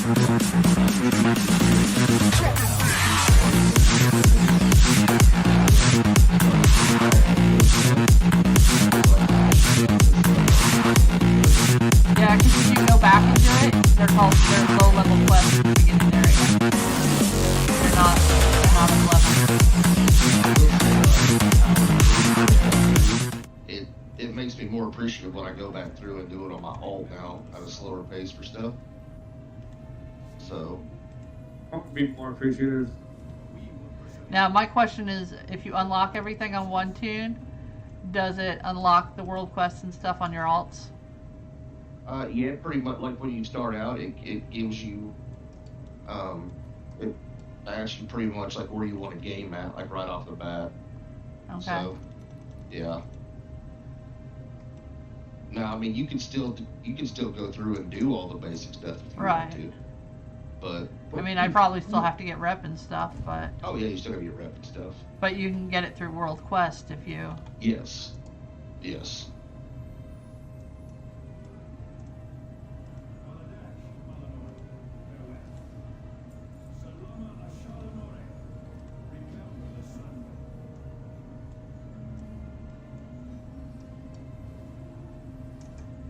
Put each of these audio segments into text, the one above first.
Yeah, because if you go back and do it, they're low-level quests at the beginning area. They're not at level. It makes me more appreciative when I go back through and do it on my alt now at a slower pace for stuff. So I'll be more appreciative. Now, my question is, if you unlock everything on one tune, does it unlock the world quests and stuff on your alts? Yeah, pretty much. Like when you start out, it gives you, it asks you pretty much like where you want to game at, like right off the bat. Okay. So, yeah. Now, I mean, you can still go through and do all the basic stuff if you want to. But I mean, I probably still have to get rep and stuff, but. Oh yeah, you still gotta get rep and stuff. But you can get it through World Quest if you. Yes. Yes.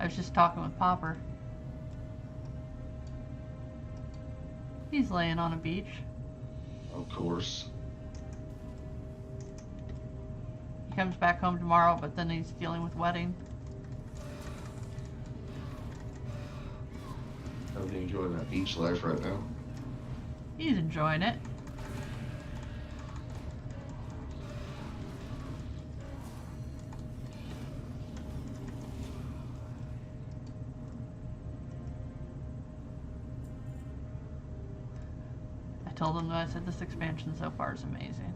I was just talking with Popper. He's laying on a beach. Of course. He comes back home tomorrow, but then he's dealing with wedding. How's he enjoying that beach life right now? He's enjoying it. I told him that I said this expansion so far is amazing.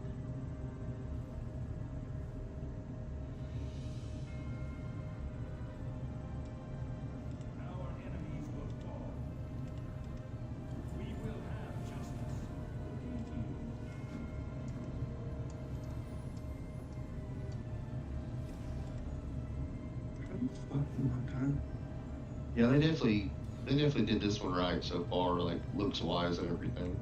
Yeah, they definitely did this one right so far, like looks wise and everything.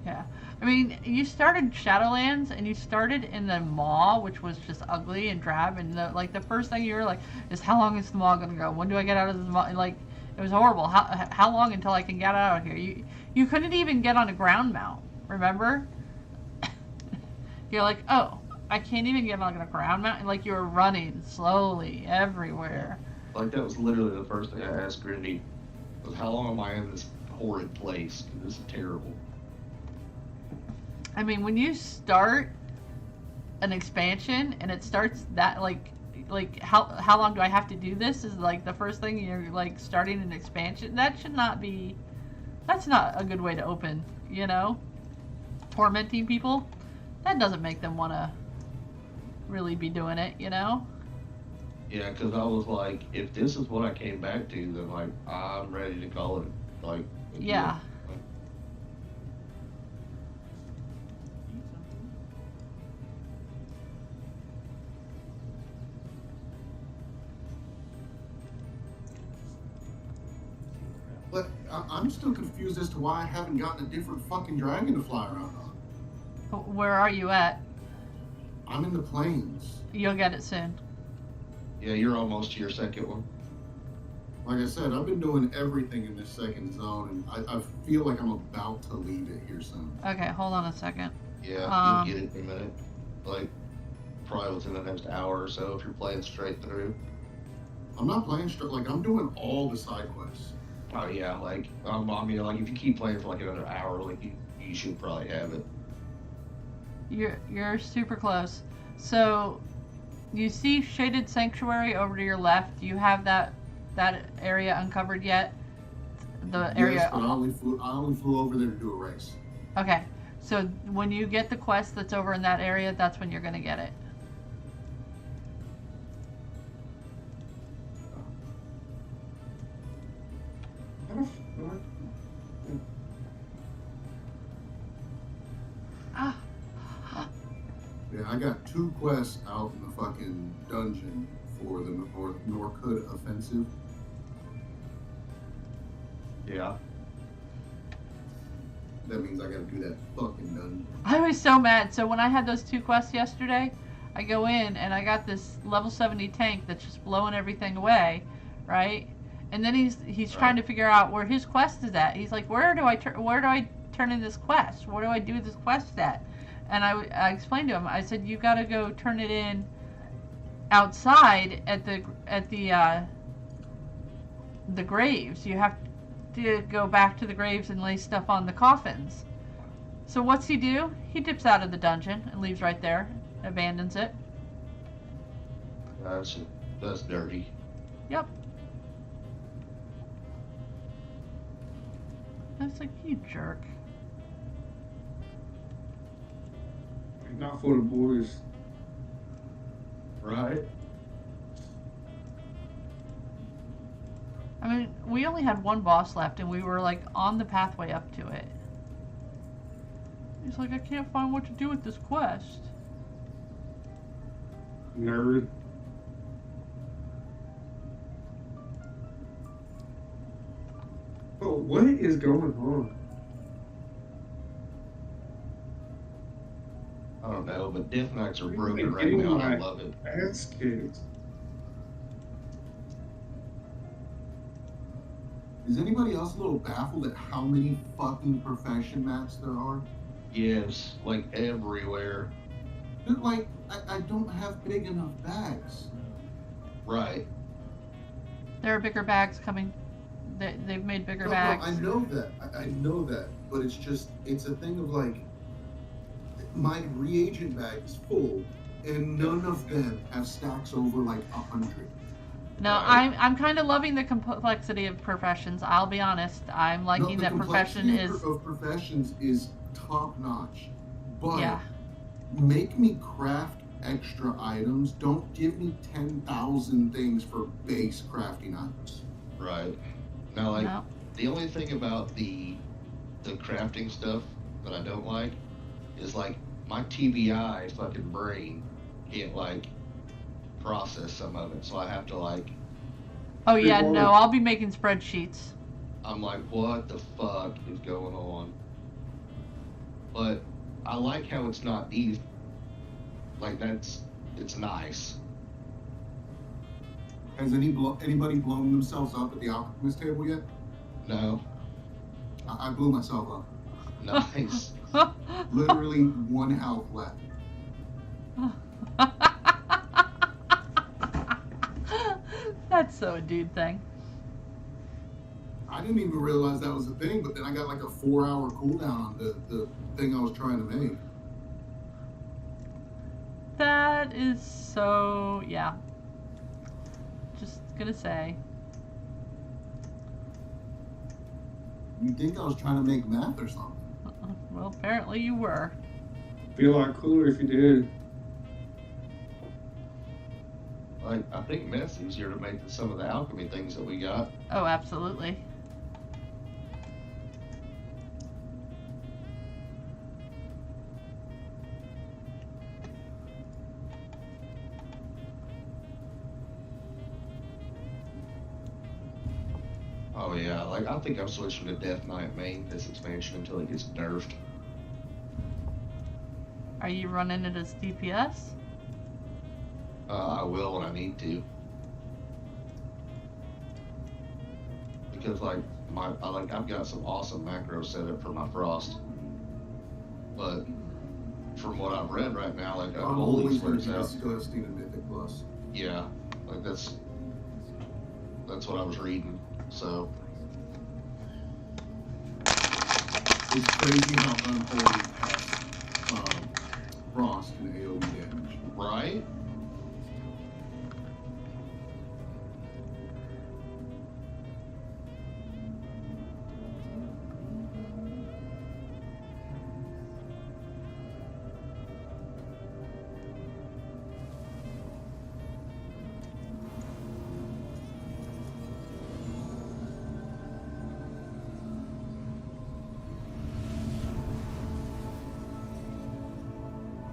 Yeah, I mean, you started Shadowlands and you started in the maw, which was just ugly and drab, and the first thing you were like is, how long is the maw gonna go? When do I get out of this maw? And, like, it was horrible. How long until I can get out of here? You couldn't even get on a ground mount. Remember? You're like, oh, I can't even get on a ground mount, and like you were running slowly everywhere. Like that was literally the first thing I asked Grindy was, how long am I in this horrid place? This is terrible. I mean, when you start an expansion and it starts that like how long do I have to do this is like the first thing you're like starting an expansion. That's not a good way to open, you know? Tormenting people, that doesn't make them want to really be doing it, you know? Yeah, because I was like, if this is what I came back to, then like I'm ready to call it like. Yeah. But I'm still confused as to why I haven't gotten a different fucking dragon to fly around on. Where are you at? I'm in the plains. You'll get it soon. Yeah, you're almost to your second one. Like I said, I've been doing everything in this second zone, and I feel like I'm about to leave it here soon. Okay, hold on a second. Yeah, you'll get it in a minute. Like, probably within the next hour or so if you're playing straight through. I'm not playing straight, like, I'm doing all the side quests. Oh yeah, like, I mean, like, if you keep playing for like another hour, like, you should probably have it. You're super close. So, you see Shaded Sanctuary over to your left. Do you have that area uncovered yet? The area. Yes, but I only flew over there to do a race. Okay, so when you get the quest that's over in that area, that's when you're gonna get it. Yeah, I got 2 quests out in the fucking dungeon for the Norkhood offensive. Yeah. that means I gotta do that fucking dungeon. I was so mad. So when I had those 2 quests yesterday, I go in and I got this level 70 tank that's just blowing everything away, right? And then he's trying to figure out where his quest is at. He's like, where do I turn in this quest? Where do I do this quest at? And I explained to him. I said, you got to go turn it in outside at the graves. You have to go back to the graves and lay stuff on the coffins. So what's he do? He dips out of the dungeon and leaves right there, abandons it. That's dirty. Yep. I was like, you jerk. Not for the boys. Right. I mean, we only had 1 boss left, and we were like on the pathway up to it. He's like, I can't find what to do with this quest. Nerd. Oh, what is going on? I don't know, but Death Knights are broken right now, and I love it. Ass kicked. Is anybody else a little baffled at how many fucking profession maps there are? Yes, like everywhere. They're like, I don't have big enough bags. Right. There are bigger bags coming. They've made bigger bags. No, I know that. I know that. But it's just, it's a thing of like, my reagent bag is full, and none of them have stacks over like 100. No, I'm kind of loving the complexity of professions. I'll be honest. I'm liking that profession is... of professions is top notch. But yeah. Make me craft extra items. Don't give me 10,000 things for base crafting items. Right. Now, like, No. the only thing about the crafting stuff that I don't like is, like, my TBI fucking brain can't, like, process some of it. So I have to, like... Oh, yeah, no, I'll be making spreadsheets. I'm like, what the fuck is going on? But I like how it's not easy. Like, it's nice. Has anybody blown themselves up at the alchemist table yet? No. I blew myself up. Nice. Literally 1 health left. That's so a dude thing. I didn't even realize that was a thing, but then I got like a 4-hour cooldown on the thing I was trying to make. That is so... yeah. Just gonna say. You'd think I was trying to make math or something. Well, apparently you were. Be a lot cooler if you did. Like, I think meth's easier to make than some of the alchemy things that we got. Oh, absolutely. Oh yeah, like, I think I'm switching to Death Knight main this expansion until it gets nerfed. Are you running it as DPS? I will when I need to. Because, like, I've got some awesome macros set up for my Frost. But from what I've read right now, like, I'm Holy always going swears to be out. disgusting and Mythic Plus. Yeah, like, that's what I was reading, so. It's crazy how unholy has Frost and AoE damage. Right?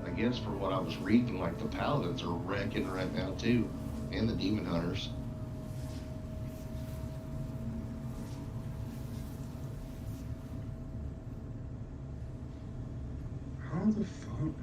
I guess from what I was reading, like, the Paladins are wrecking right now too, and the Demon Hunters. How the fuck?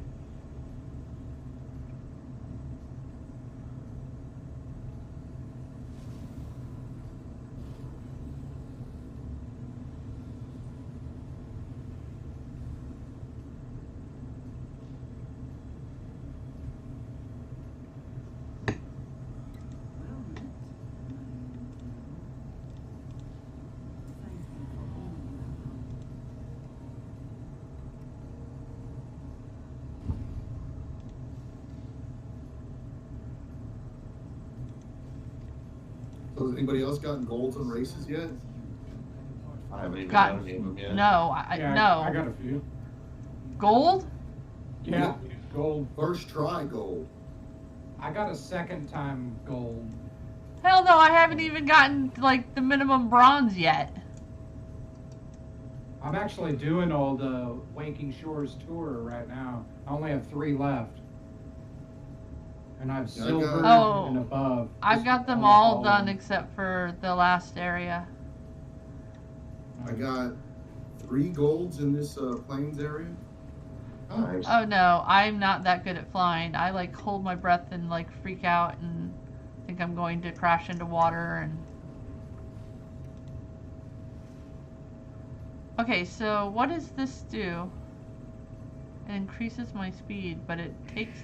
So has anybody else gotten golds on races yet? I haven't even Got- done any of them yet. No, no. I got a few. Gold? Yeah, gold. First try gold. I got a second time gold. Hell no, I haven't even gotten like the minimum bronze yet. I'm actually doing all the Waking Shores tour right now. I only have 3 left. And I have Yeah, I silver got- and above. I've Just got them almost all of done them. except for the last area. I got 3 golds in this plains area. Nice. Oh no, I'm not that good at flying. I like hold my breath and like freak out and think I'm going to crash into water and... Okay, so what does this do? It increases my speed, but it takes...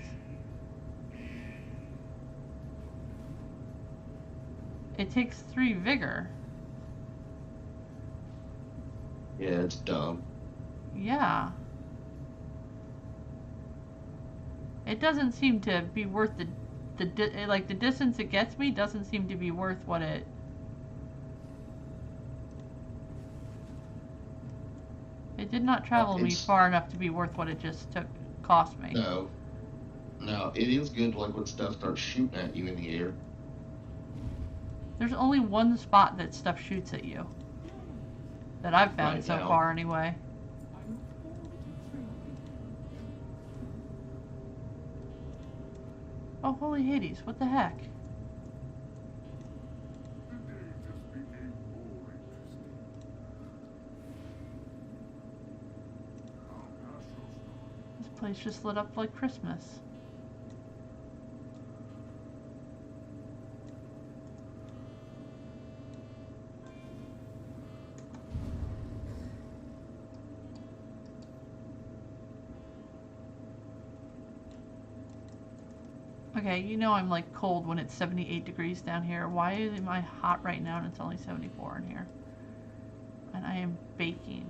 It takes 3 vigor. Yeah, it's dumb. Yeah. It doesn't seem to be worth the distance it gets me doesn't seem to be worth what it... It did not travel me It's- far enough to be worth what it just cost me. No. No, it is good like when stuff starts shooting at you in the air. There's only one spot that stuff shoots at you. That I've found Right so now. far anyway. Oh, holy Hades, what the heck? This place just lit up like Christmas. Okay, you know I'm like cold when it's 78 degrees down here. Why am I hot right now and it's only 74 in here? And I am baking.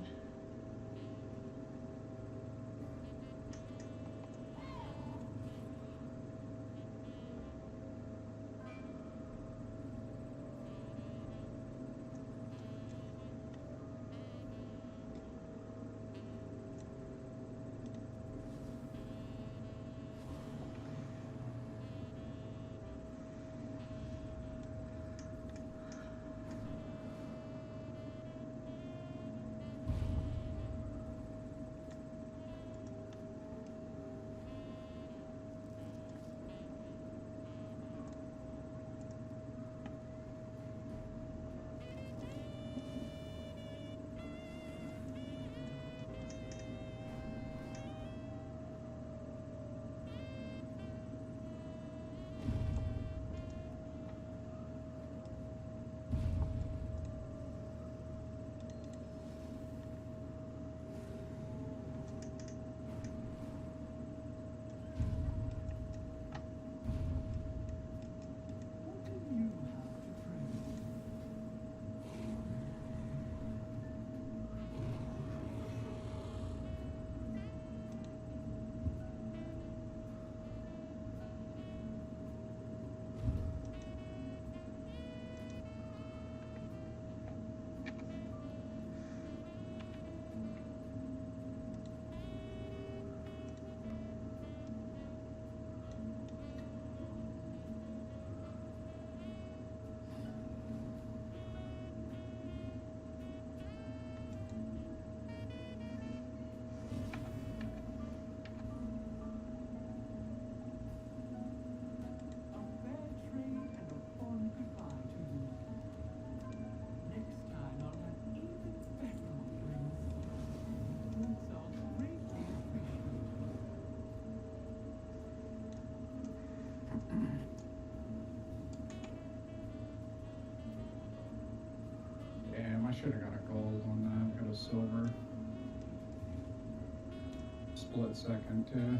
split second too.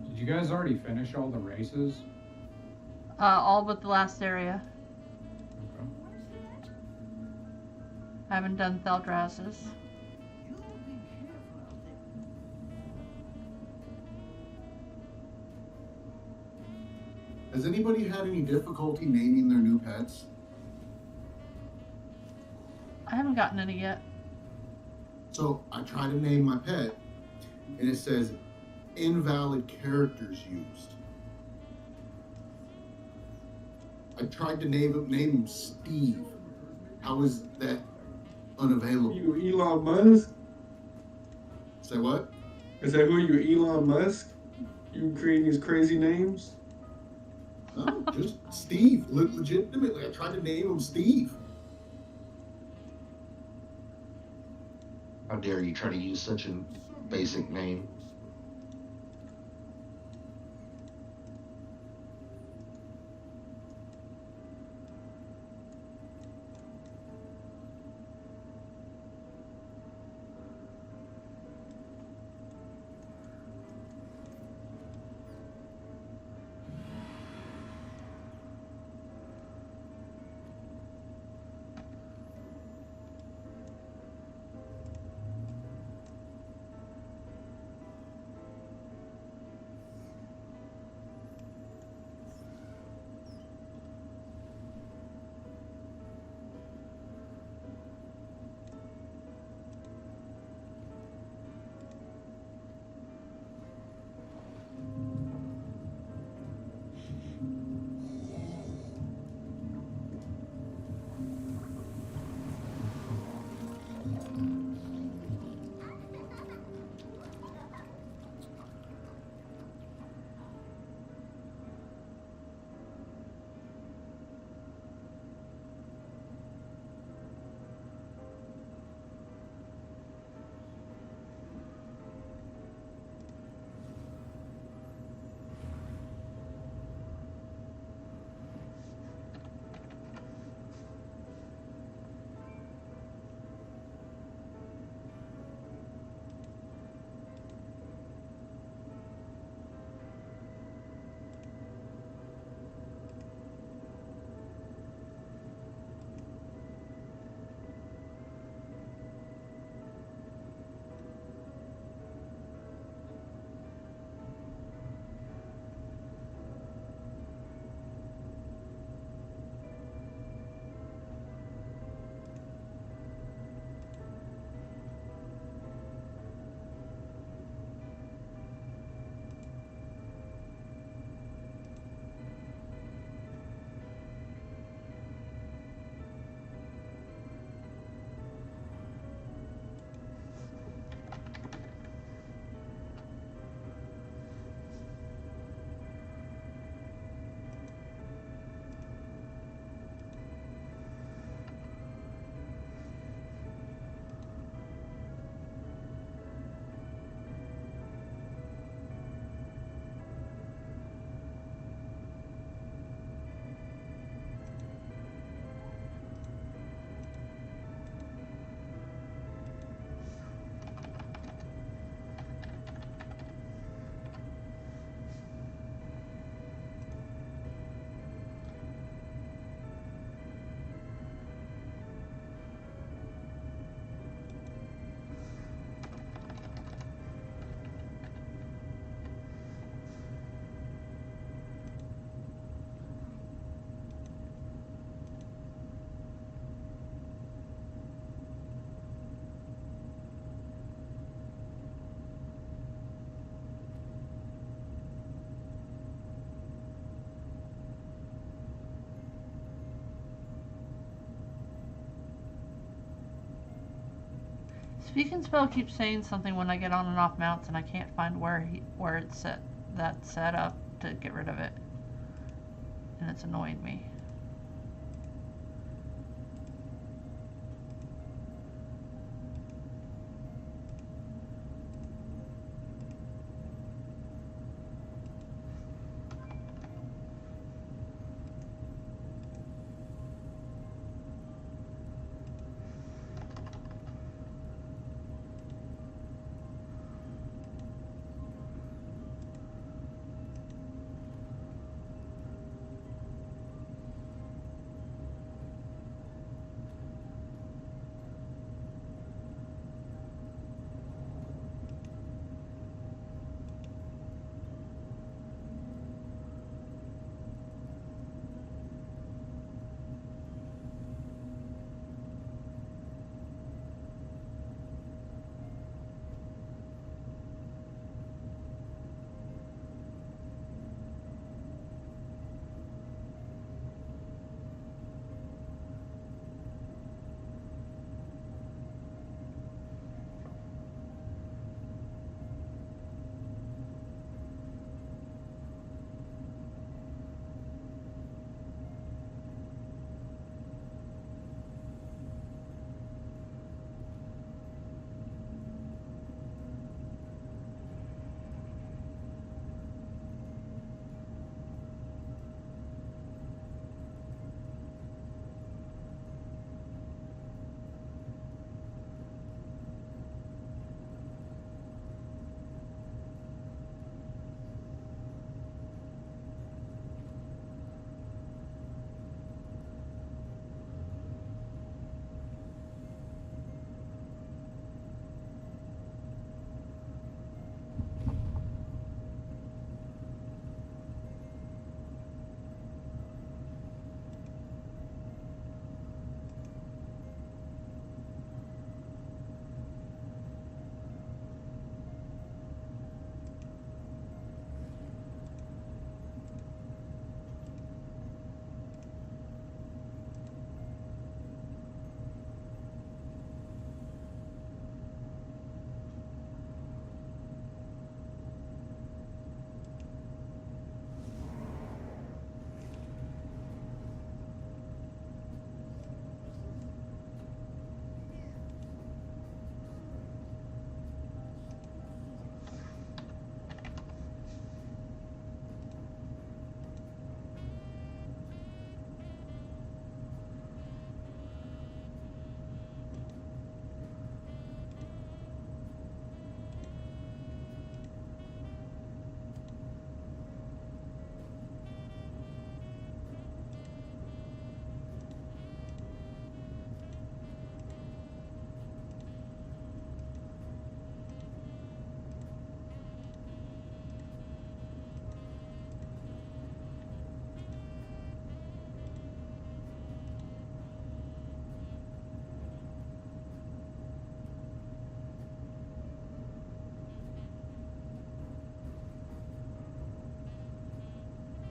Did you guys already finish all the races? All but the last area. Okay. I haven't done Theldras's. Has anybody had any difficulty naming their new pets? I haven't gotten any yet. So I try to name my pet, and it says invalid characters used. I tried to name him Steve. How is that unavailable? You Elon Musk? Say what? Is that who you, Elon Musk? You creating these crazy names? No, just Steve. Legitimately, I tried to name him Steve. How dare you try to use such a basic name? Speak and Spell keeps saying something when I get on and off mounts, and I can't find where it's set up to get rid of it, and it's annoying me.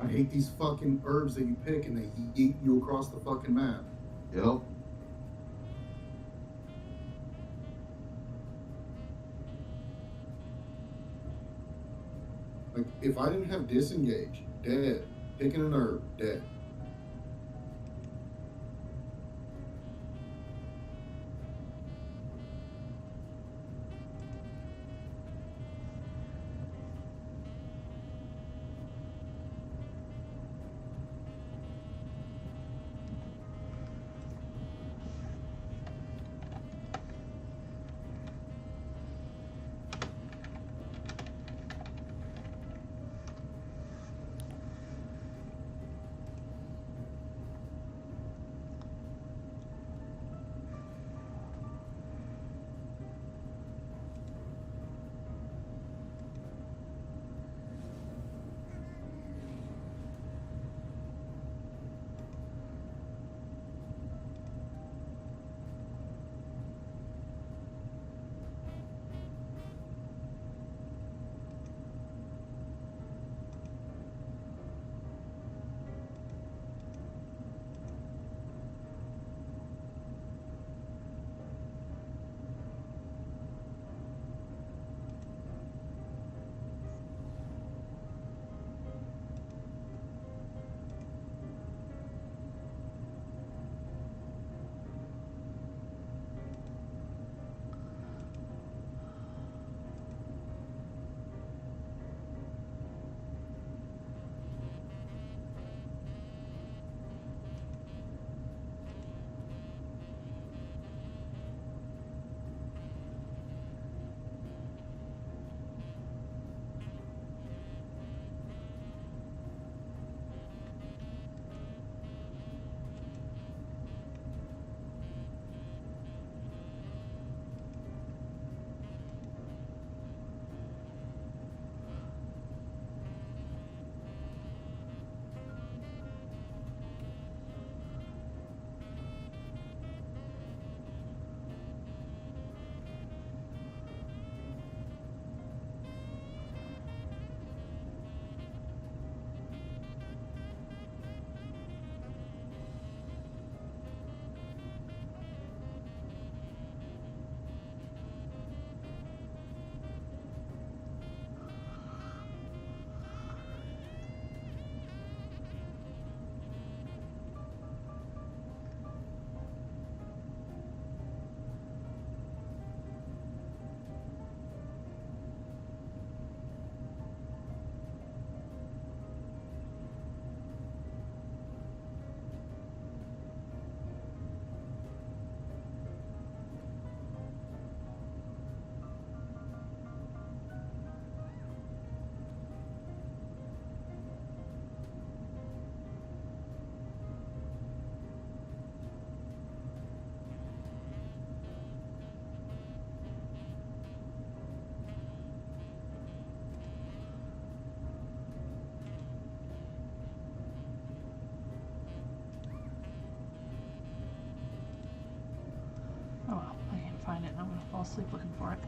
hate these fucking herbs that you pick and they eat you across the fucking map. Yep. Like, if I didn't have disengage, dead. Picking an herb, dead. Oh well, I can't find it and I'm gonna fall asleep looking for it.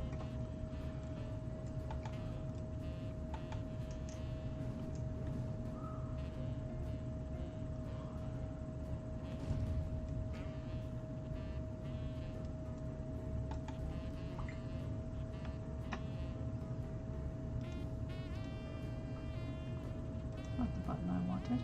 Not the button I wanted.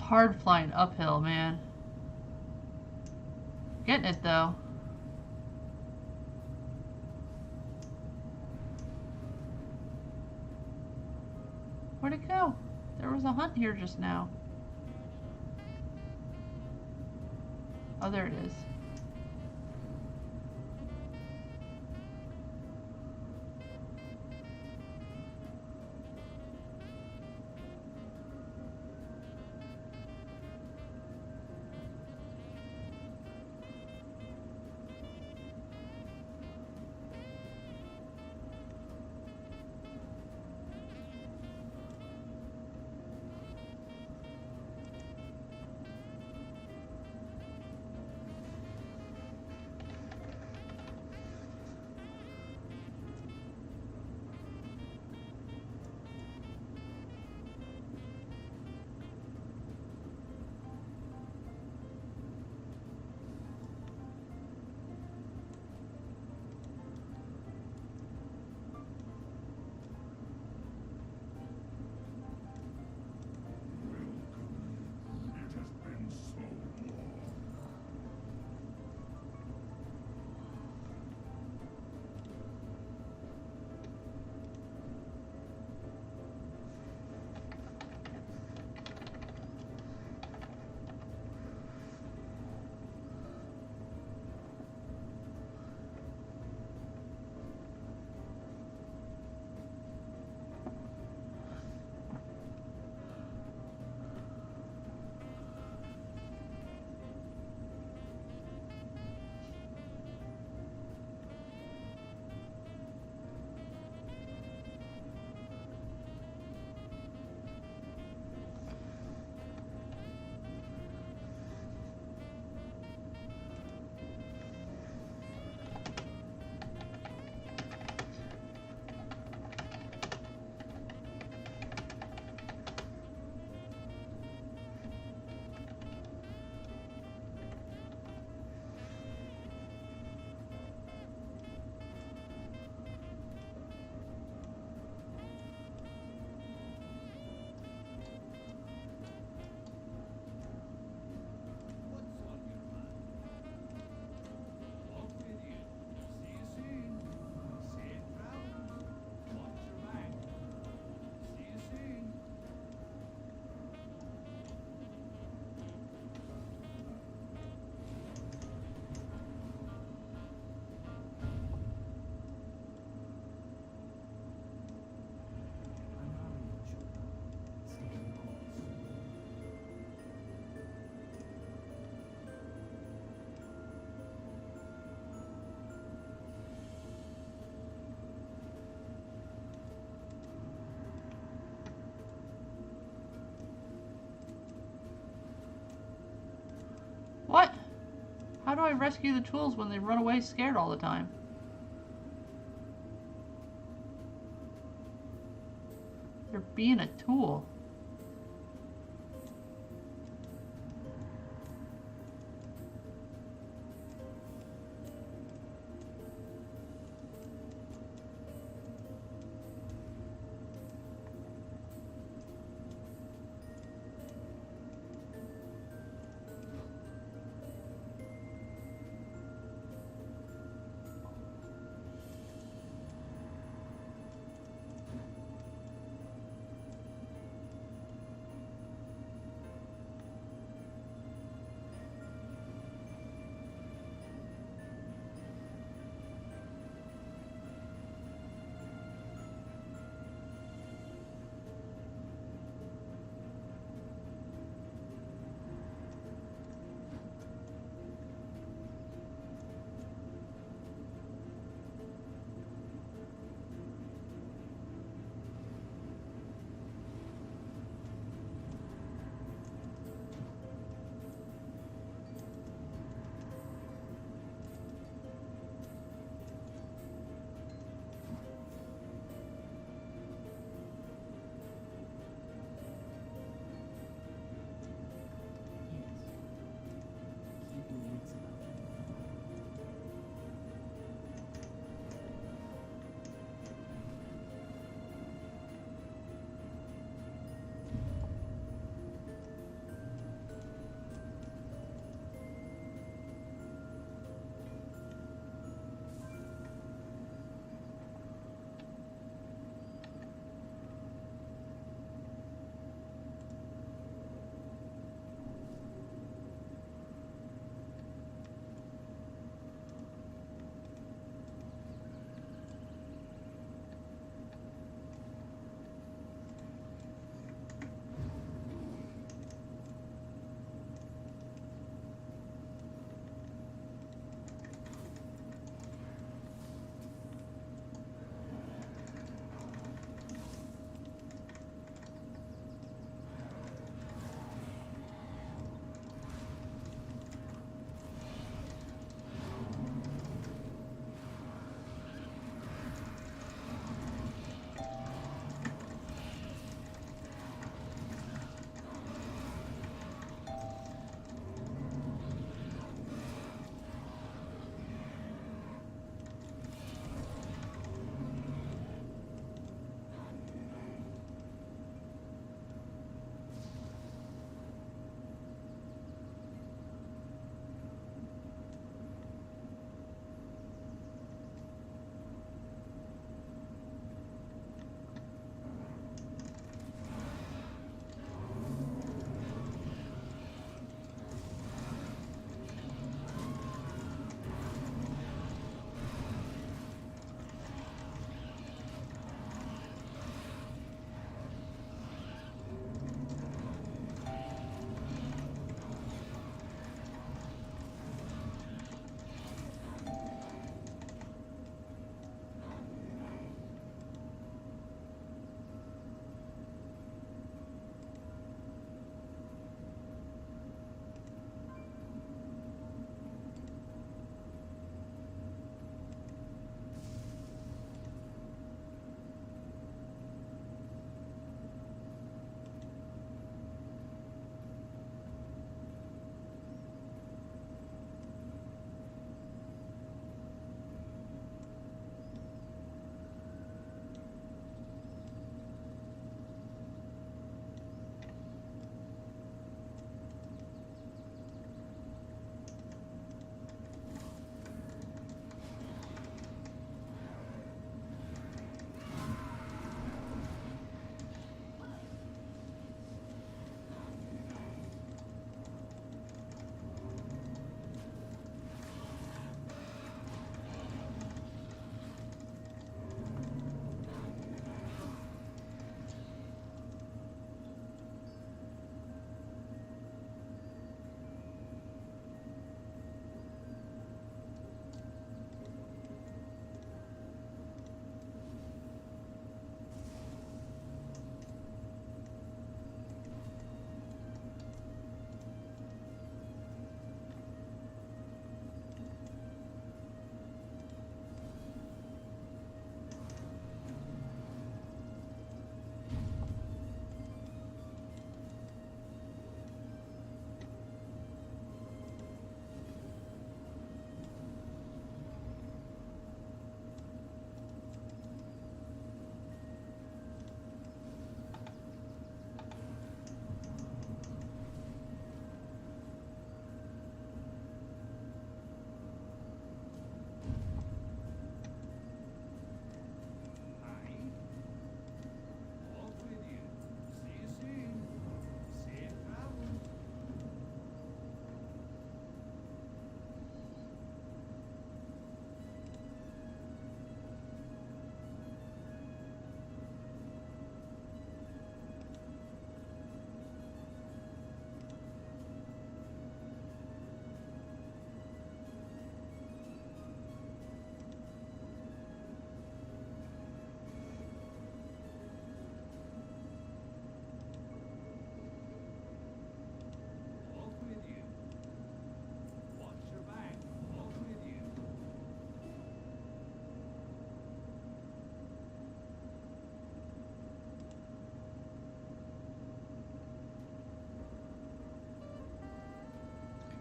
hard flying uphill, man. Getting it though. Where'd it go? There was a hunt here just now. Oh, there it is. What? How do I rescue the tools when they run away scared all the time? They're being a tool.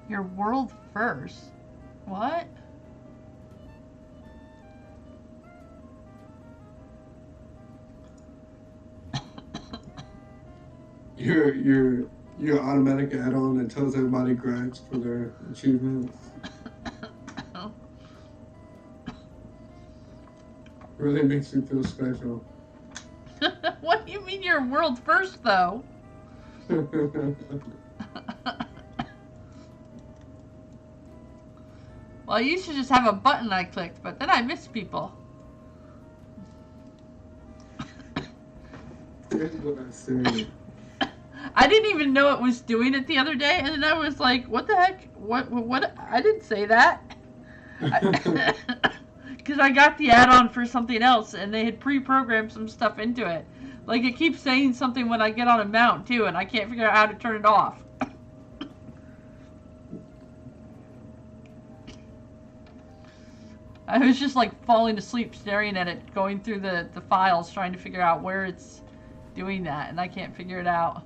Your world first? What? Your automatic add-on that tells everybody grades for their achievements. Really makes you feel special. What do you mean you're world first, though? Well, I used to just have a button I clicked, but then I missed people. Here's what I said. I didn't even know it was doing it the other day, and then I was like, what the heck? What? I didn't say that. Because I got the add-on for something else, and they had pre-programmed some stuff into it. Like, it keeps saying something when I get on a mount, too, and I can't figure out how to turn it off. I was just, like, falling asleep staring at it, going through the files, trying to figure out where it's doing that, and I can't figure it out.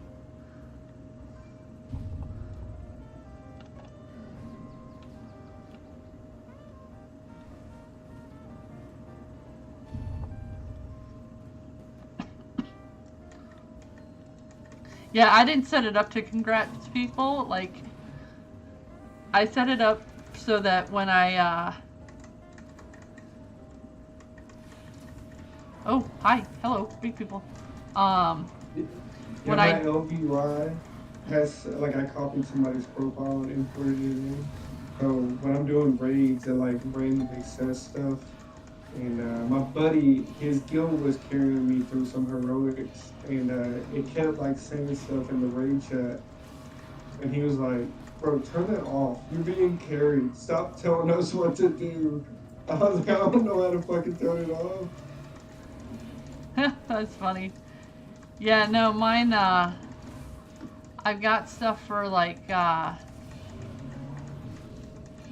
Yeah, I didn't set it up to congrats people. Like, I set it up so that when I, oh, hi, hello, big people. When my LBY has, like, I copied somebody's profile and imported it in. So when I'm doing raids, I like random access stuff. And my buddy, his guild was carrying me through some heroics, and it kept like saying stuff in the raid chat, and he was like, "Bro, turn that off. You're being carried. Stop telling us what to do." I was like, "I don't know how to fucking turn it off." That's funny. Yeah, no, mine. I've got stuff for like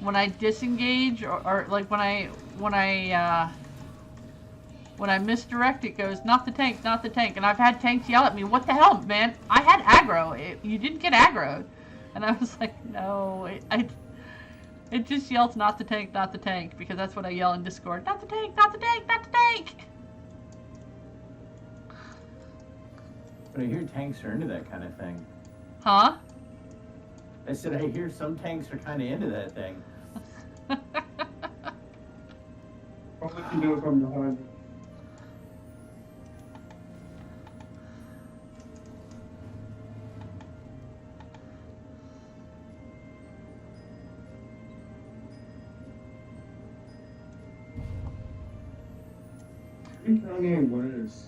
when I disengage or like when I misdirect, it goes, not the tank, not the tank. And I've had tanks yell at me, what the hell, man? I had aggro. You didn't get aggroed. And I was like, no. It just yells, not the tank, not the tank. Because that's what I yell in Discord. Not the tank, not the tank, not the tank. But I hear tanks are into that kind of thing. Huh? I said, I hear some tanks are kind of into that thing. I'll let you know if I'm behind you. Kanye West.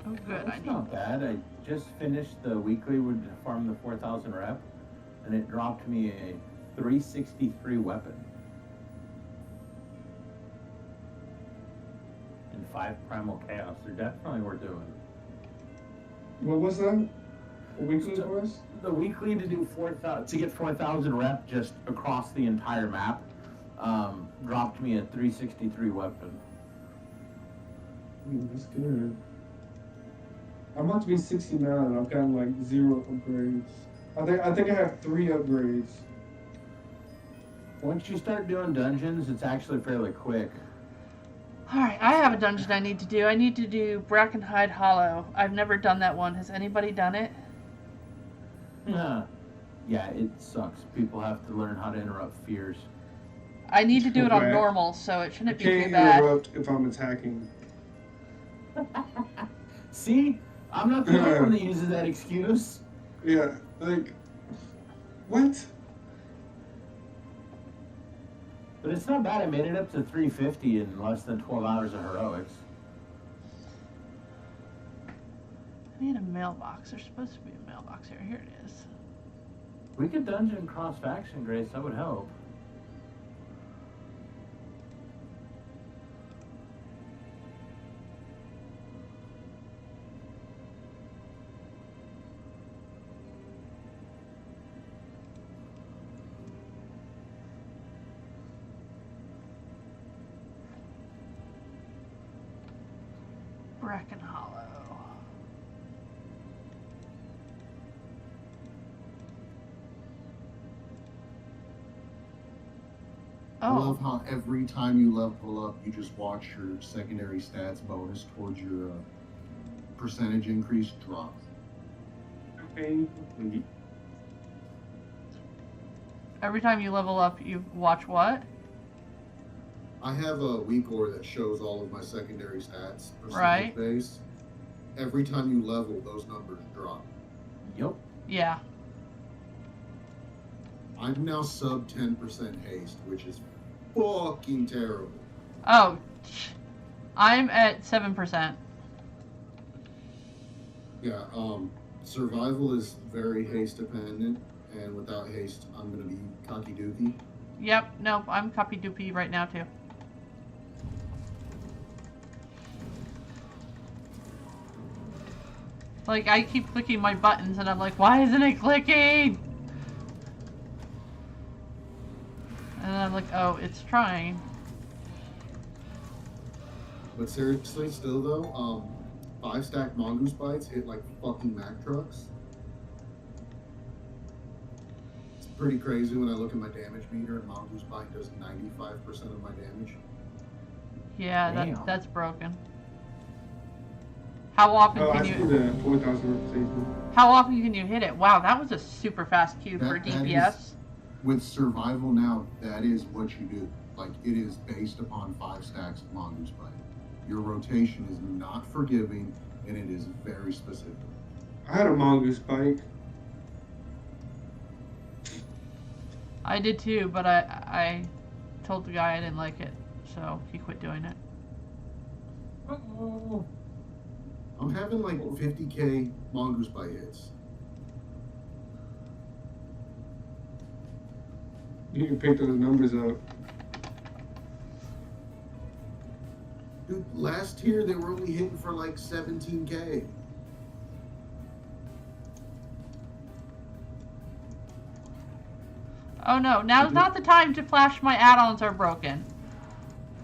Oh, good. That's not bad. I just finished the weekly with Farm the 4,000 rep, and it dropped me a 363 weapon. And 5 Primal Chaos. They're definitely worth doing. What was that? A weekly was? The weekly to do 4,000 to get 4,000 rep just across the entire map dropped me a 363 weapon. That's good. I'm about to be 69 and I've gotten like 0 upgrades. I think I have 3 upgrades. Once you start doing dungeons, it's actually fairly quick. Alright, I have a dungeon I need to do. I need to do Brackenhide Hollow. I've never done that one. Has anybody done it? Yeah, it sucks. People have to learn how to interrupt fears. I need to do it on normal, so it shouldn't be too bad. Interrupt if I'm attacking. See? I'm not the only one that uses that excuse. Yeah, like, what? But it's not bad. I made it up to 350 in less than 12 hours of heroics. I need a mailbox. There's supposed to be a mailbox here. Here it is. We could dungeon cross faction, Grace. That would help. Bracken Hollow. I love how every time you level up, you just watch your secondary stats bonus towards your percentage increase drop. Okay. Every time you level up, you watch what? I have a weak ore that shows all of my secondary stats percentage Right. base. Every time you level, those numbers drop. Yep. Yeah. I'm now sub 10% haste, which is fucking terrible. Oh, I'm at 7%. Yeah, survival is very haste dependent, and without haste, I'm gonna be cocky dookie. Yep, nope, I'm copy doopy right now too. Like, I keep clicking my buttons and I'm like, why isn't it clicking? And then I'm like, oh, it's trying. But seriously, still though, 5-stack mongoose bites hit like fucking Mack trucks. It's pretty crazy when I look at my damage meter and mongoose bite does 95% of my damage. Yeah, Damn. that's broken. How often Oh, I can see you? the 4,000 reputation. How often can you hit it? Wow, that was a super fast cube for That DPS. is- With survival now, that is what you do. Like, it is based upon 5 stacks of mongoose bite. Your rotation is not forgiving, and it is very specific. I had a mongoose bike. I did too, but I told the guy I didn't like it, so he quit doing it. Oh. I'm having like 50k mongoose bite hits. You can pick those numbers up. Dude, last year they were only hitting for like 17k. Oh no, now's not the time to flash my add-ons are broken.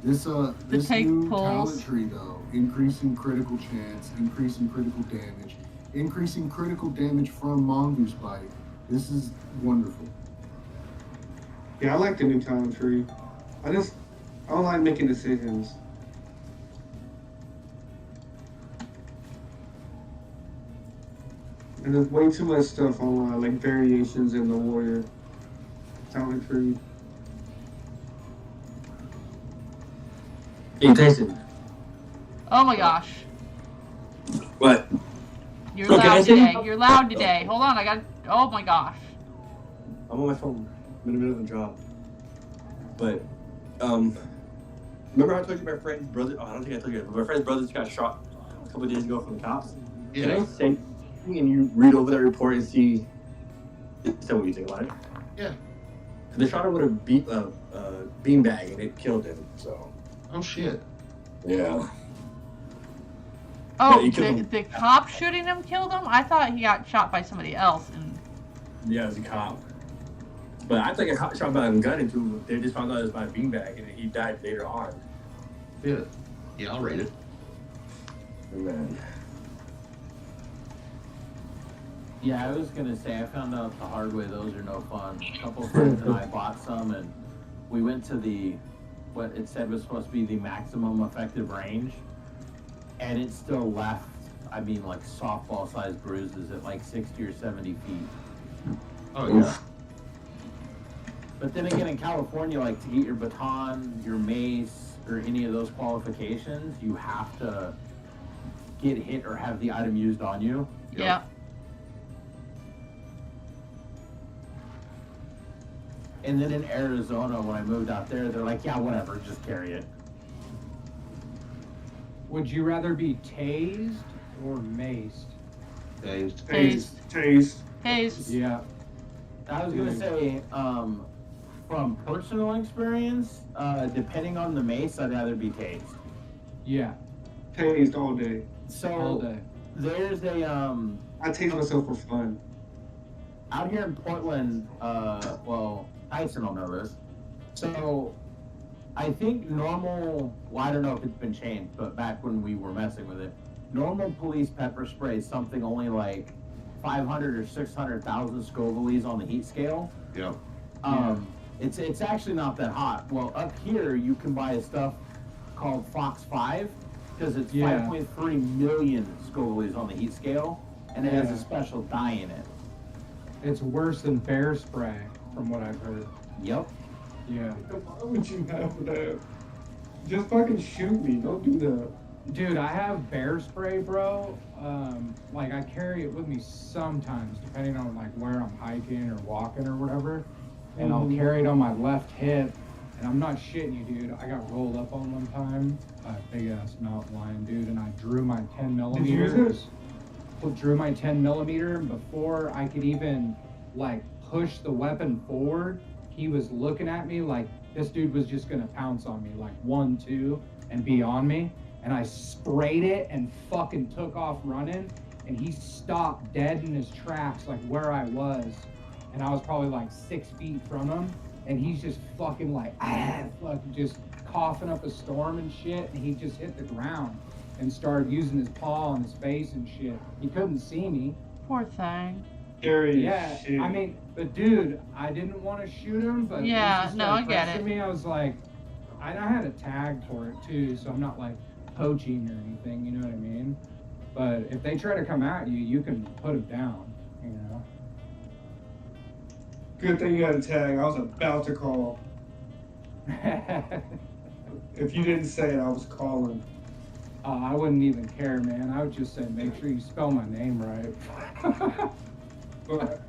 This tank new pulls. talent tree though, increasing critical chance, increasing critical damage from mongoose bite. This is wonderful. Yeah, I like the new talent tree. I don't like making decisions. And there's way too much stuff online, like variations in the warrior talent tree. Hey, Tyson. Oh my gosh. What? You're Look, can I loud say- today. You're loud today. Hold on, I got. Oh my gosh. I'm on my phone. I'm in the middle of a job. But, remember how I told you my friend's brother? Oh, I don't think I told you, but my friend's brother just got shot a couple of days ago from the cops. Can I say, and you read over that report and see, tell me what you think about it? Yeah. They shot him with a beanbag and it killed him. So. Oh shit. Yeah. Oh, he killed him. the cop shooting him killed him? I thought he got shot by somebody else. And Yeah, it was a cop. But I think I got shot by a gun into him. They just found out it was by a beanbag and he died later on. Yeah. Yeah, I'll read it. Man. Yeah, I was gonna say, I found out the hard way those are no fun. A couple of friends and I bought some, and we went to what it said was supposed to be the maximum effective range, and it still left, I mean, like softball-sized bruises at like 60 or 70 feet. Oh yeah. But then again, in California, like to get your baton, your mace, or any of those qualifications, you have to get hit or have the item used on you. yeah. And then in Arizona, when I moved out there, they're like, yeah, whatever, just carry it. Would you rather be tased or maced? Dazed. Taste. Haze. Yeah. I was gonna say, from personal experience, depending on the mace, I'd rather be tased. Yeah. Tased all day. All So day. there's a I tase myself for fun. out here in Portland. Well, Tyson will know this. So I think normal. Well, I don't know if it's been changed, but back when we were messing with it, normal police pepper spray is something only like 500 or 600,000 Scovilles on the heat scale. Yep. It's actually not that hot. Well, up here you can buy a stuff called Fox 5 because it's 5.3 million Scovilles on the heat scale, and it has a special dye in it. It's worse than bear spray, from what I've heard. Yep. Yeah. Why would you have that? Just fucking shoot me. Don't do that. Dude, I have bear spray, bro. Like I carry it with me sometimes, depending on like where I'm hiking or walking or whatever. And I'll carry it on my left hip. And I'm not shitting you, dude. I got rolled up on one time, a big ass mountain lion, dude, and I drew my 10 millimeter. Drew my 10 millimeter, and before I could even like push the weapon forward, he was looking at me like this dude was just gonna pounce on me, like 1, 2, and be on me. And I sprayed it and fucking took off running, and he stopped dead in his tracks, like where I was, and I was probably like 6 feet from him, and he's just fucking like fucking just coughing up a storm and shit, and he just hit the ground and started using his paw on his face and shit. He couldn't see me. Poor thing. Scary Yeah, shit. I mean, but dude, I didn't want to shoot him, but Yeah, once he no, started I get pressing it. me, I was like, I had a tag for it too, so I'm not like poaching or anything, you know what I mean? But if they try to come at you, you can put them down, you know? Good thing you had a tag. I was about to call. If you didn't say it, I was calling. I wouldn't even care, man. I would just say, make sure you spell my name right. But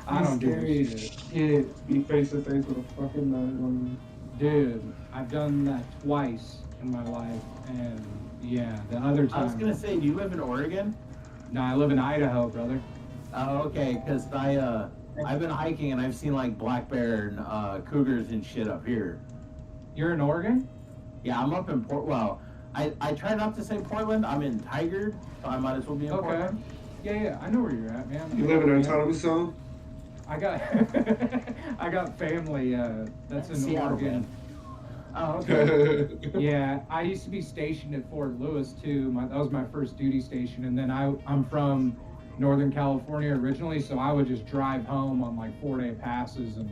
I don't give a scary shit. shit. Be face to face with a fucking 911. Dude, I've done that twice in my life, and yeah, the other time. I was gonna say, do you live in Oregon? No, I live in Idaho, brother. Oh, okay, because I've been hiking and I've seen like black bear and cougars and shit up here. You're in Oregon? Yeah, I'm up in Well, I try not to say Portland. I'm in Tigard, so I might as well be in Okay. Portland. Yeah, I know where you're at, man. You live in an autonomous zone? I got, I got family that's in Seattle, Oregon. man. Oh, okay. Yeah, I used to be stationed at Fort Lewis too. That was my first duty station, and then I'm from Northern California originally, so I would just drive home on like 4-day passes, and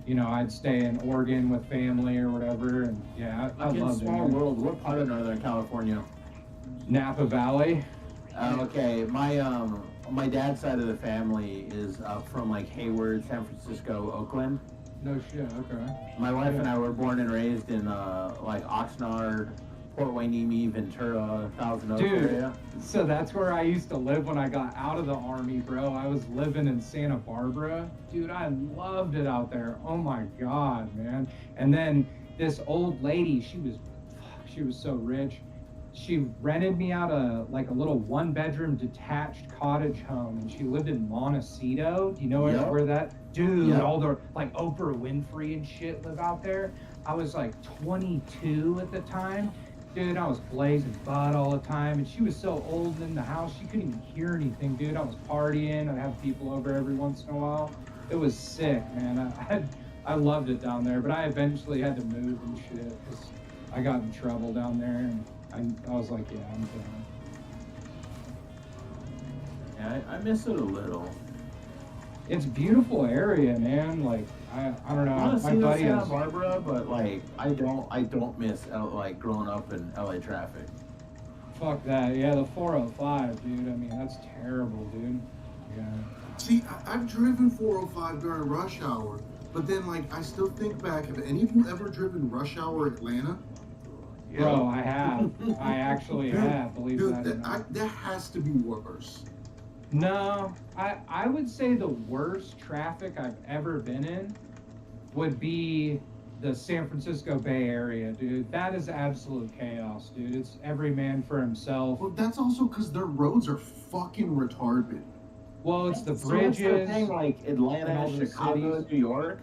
you know I'd stay in Oregon with family or whatever. And yeah, I Like in loved it. small man. world, what part of Northern California? Napa Valley. Okay, my dad's side of the family is up from like Hayward, San Francisco, Oakland. No shit. Okay. My wife and I were born and raised in like Oxnard, Port Hueneme, Ventura, Thousand Oaks Dude, area. so that's where I used to live when I got out of the Army, bro. I was living in Santa Barbara. Dude, I loved it out there. Oh my God, man. And then this old lady, she was so rich. She rented me out a little 1-bedroom detached cottage home, and she lived in Montecito. Do you know Yep. where that? Dude, Yep. all the like Oprah Winfrey and shit live out there. I was like 22 at the time. Dude, I was blazing bud all the time, and she was so old in the house, she couldn't even hear anything, dude. I was partying, I'd have people over every once in a while. It was sick, man. I loved it down there, but I eventually had to move and shit, because I got in trouble down there, and I was like, yeah, I'm done. Yeah, I miss it a little. It's a beautiful area, man. Like, I don't know. I want to My see buddy Santa has, Barbara, but like I don't miss like growing up in LA traffic. fuck that. Yeah, the 405, dude. I mean, that's terrible, dude. Yeah. See, I've driven 405 during rush hour, but then, like, I still think back, have any of you ever driven rush hour Atlanta? Bro, I have. I actually have, believe Dude, that or not. that has to be worse. No, I would say the worst traffic I've ever been in would be the San Francisco Bay Area, dude. That is absolute chaos, dude. It's every man for himself. Well, that's also because their roads are fucking retarded. Well, it's the So that's the bridges. thing, like and all Atlanta, the Chicago, cities. New York,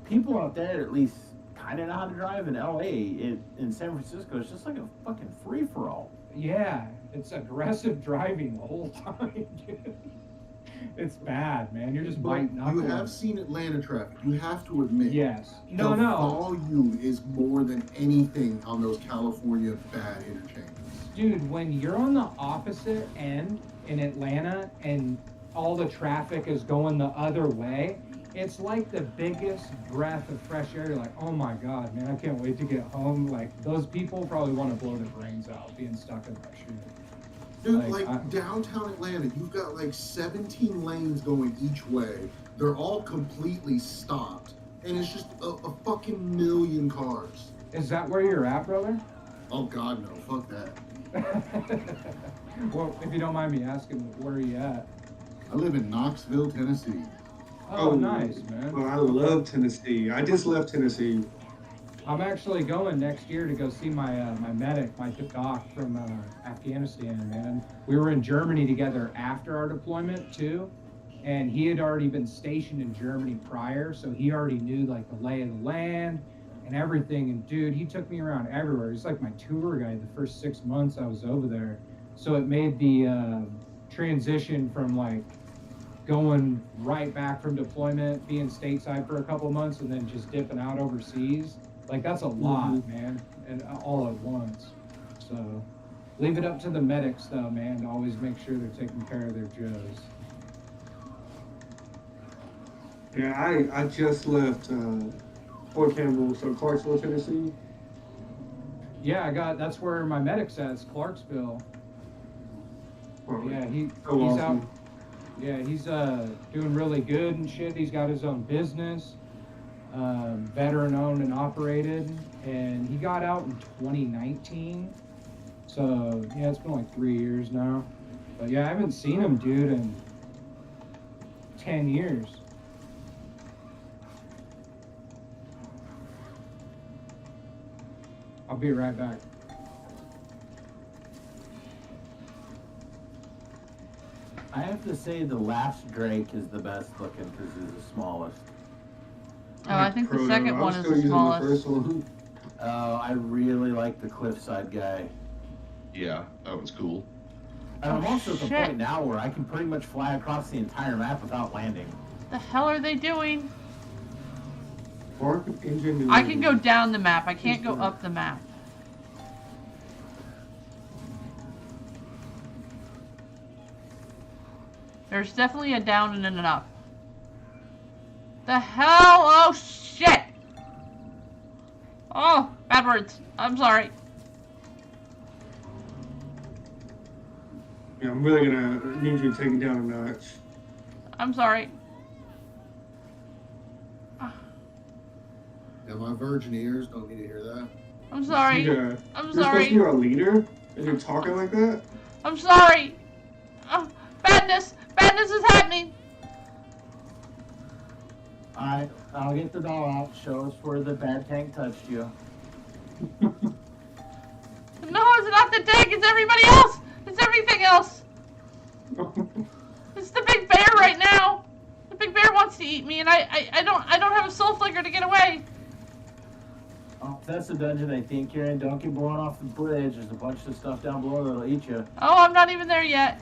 people out there at least kind of know how to drive. In LA, in San Francisco, it's just like a fucking free for all. Yeah, it's aggressive driving the whole time, dude. It's bad, man. You're just But biting up. you have seen Atlanta traffic. You have to admit. Yes. The No. volume is more than anything on those California bad interchanges. dude, when you're on the opposite end in Atlanta and all the traffic is going the other way, it's like the biggest breath of fresh air. You're like, oh my God, man, I can't wait to get home. Like, those people probably want to blow their brains out being stuck in that shit. Dude, like downtown Atlanta, you've got like 17 lanes going each way. They're all completely stopped. And it's just a fucking million cars. Is that where you're at, brother? Oh God, no. Fuck that. Well, if you don't mind me asking, where are you at? I live in Knoxville, Tennessee. Oh, nice, man. Oh, I love Tennessee. I just left Tennessee. I'm actually going next year to go see my my medic, my doc from Afghanistan, man. We were in Germany together after our deployment too, and he had already been stationed in Germany prior, so he already knew like the lay of the land and everything. And dude, he took me around everywhere. He's like my tour guide the first 6 months I was over there. So it made the transition from like going right back from deployment, being stateside for a couple months, and then just dipping out overseas. Like, that's a lot, man, and all at once. So leave it up to the medics, though, man, to always make sure they're taking care of their Joes. Yeah, I just left Fort Campbell, so Clarksville, Tennessee. Yeah, that's where my medic's at, it's Clarksville. Oh, Yeah, he's awesome. out. Yeah, he's doing really good and shit. He's got his own business, veteran owned and operated, and he got out in 2019. So yeah, it's been like 3 years now. But yeah, I haven't seen him, dude, in 10 years. I'll be right back. I have to say the last Drake is the best looking because he's the smallest. Oh, I think the second one is the smallest. I really like the cliffside guy. Yeah, that was cool. And I'm also at the shit. point now where I can pretty much fly across the entire map without landing. The hell are they doing? Bark Ingenuity. I can go down the map. I can't go up the map. There's definitely a down and an up. The hell? Oh, shit! Oh, bad words. I'm sorry. Yeah, I'm really gonna need you to take it down a notch. I'm sorry. Yeah, my virgin ears don't need to hear that. I'm sorry. Yeah. I'm You're supposed sorry. to be our leader, and you're talking like that? I'm sorry. Oh, badness. Badness is happening. Alright, I'll get the doll out. Show us where the bad tank touched you. No, it's not the tank. It's everybody else. It's everything else. It's the big bear right now. The big bear wants to eat me, and I don't have a soul flicker to get away. Oh, if that's the dungeon I think you're in, don't get blown off the bridge. There's a bunch of stuff down below that'll eat you. Oh, I'm not even there yet.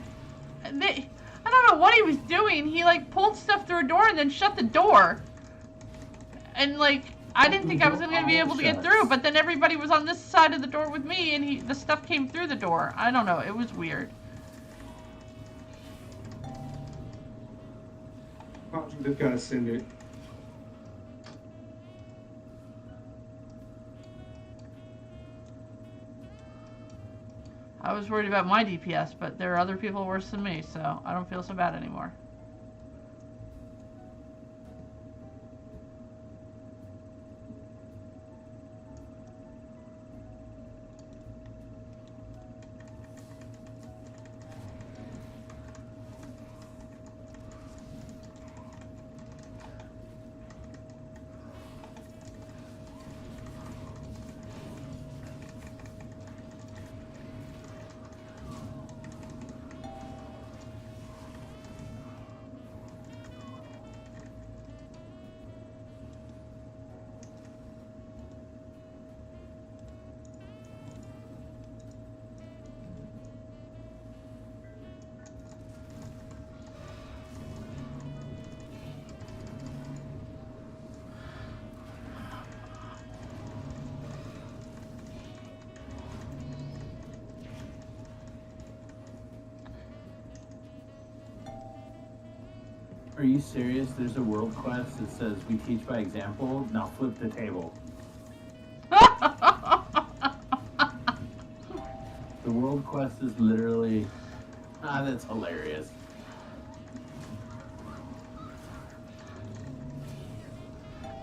I don't know what he was doing. He like pulled stuff through a door and then shut the door. And like I didn't think I was gonna be able to get through, but then everybody was on this side of the door with me, and the stuff came through the door. I don't know. It was weird. Just gotta send it. I was worried about my DPS, but there are other people worse than me, so I don't feel so bad anymore. Are you serious? There's a world quest that says we teach by example. Now flip the table. The world quest is literally... that's hilarious.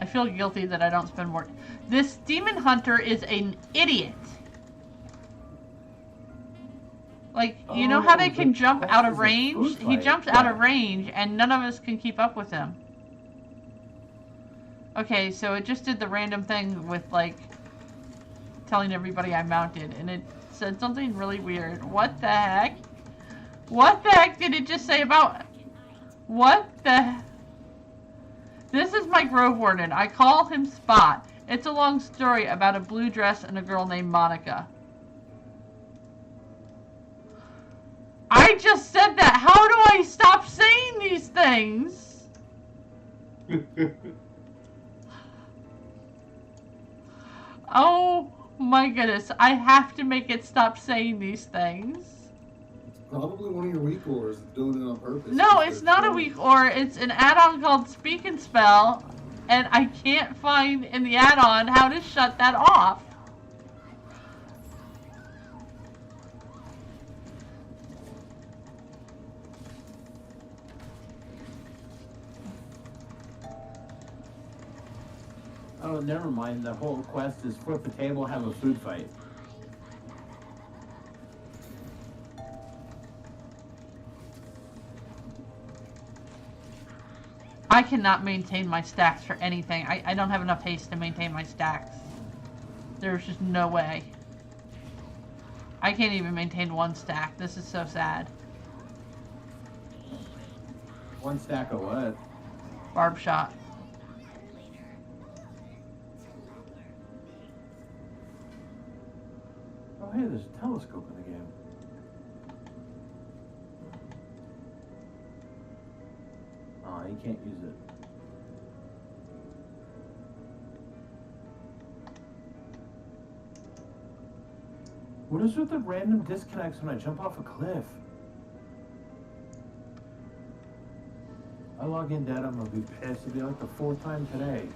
I feel guilty that I don't spend more... This demon hunter is an idiot. Like, you know how they can jump out of range? He jumps out of range, and none of us can keep up with him. Okay, so it just did the random thing with, like, telling everybody I mounted, and it said something really weird. What the heck? What the heck did it just say about... What the... This is my Grove Warden. I call him Spot. It's a long story about a blue dress and a girl named Monica. I just said that. How do I stop saying these things? Oh my goodness. I have to make it stop saying these things. It's probably one of your weak ores doing it on purpose. No, it's not a weak ore. It's an add-on called Speak and Spell, and I can't find in the add-on how to shut that off. Oh, never mind. The whole quest is flip the table, have a food fight. I cannot maintain my stacks for anything. I don't have enough haste to maintain my stacks. There's just no way. I can't even maintain one stack. This is so sad. One stack of what? Barb shot. Oh, hey, there's a telescope in the game. Oh, you can't use it. What is with the random disconnects when I jump off a cliff? I log in dead, I'm gonna be pissed. It'll be like the 4th time today.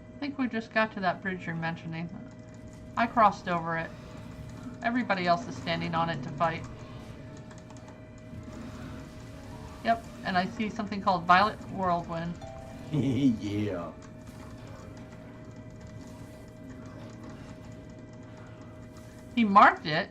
I think we just got to that bridge you're mentioning. I crossed over it. Everybody else is standing on it to fight. Yep, and I see something called Violet Whirlwind. Yeah. He marked it.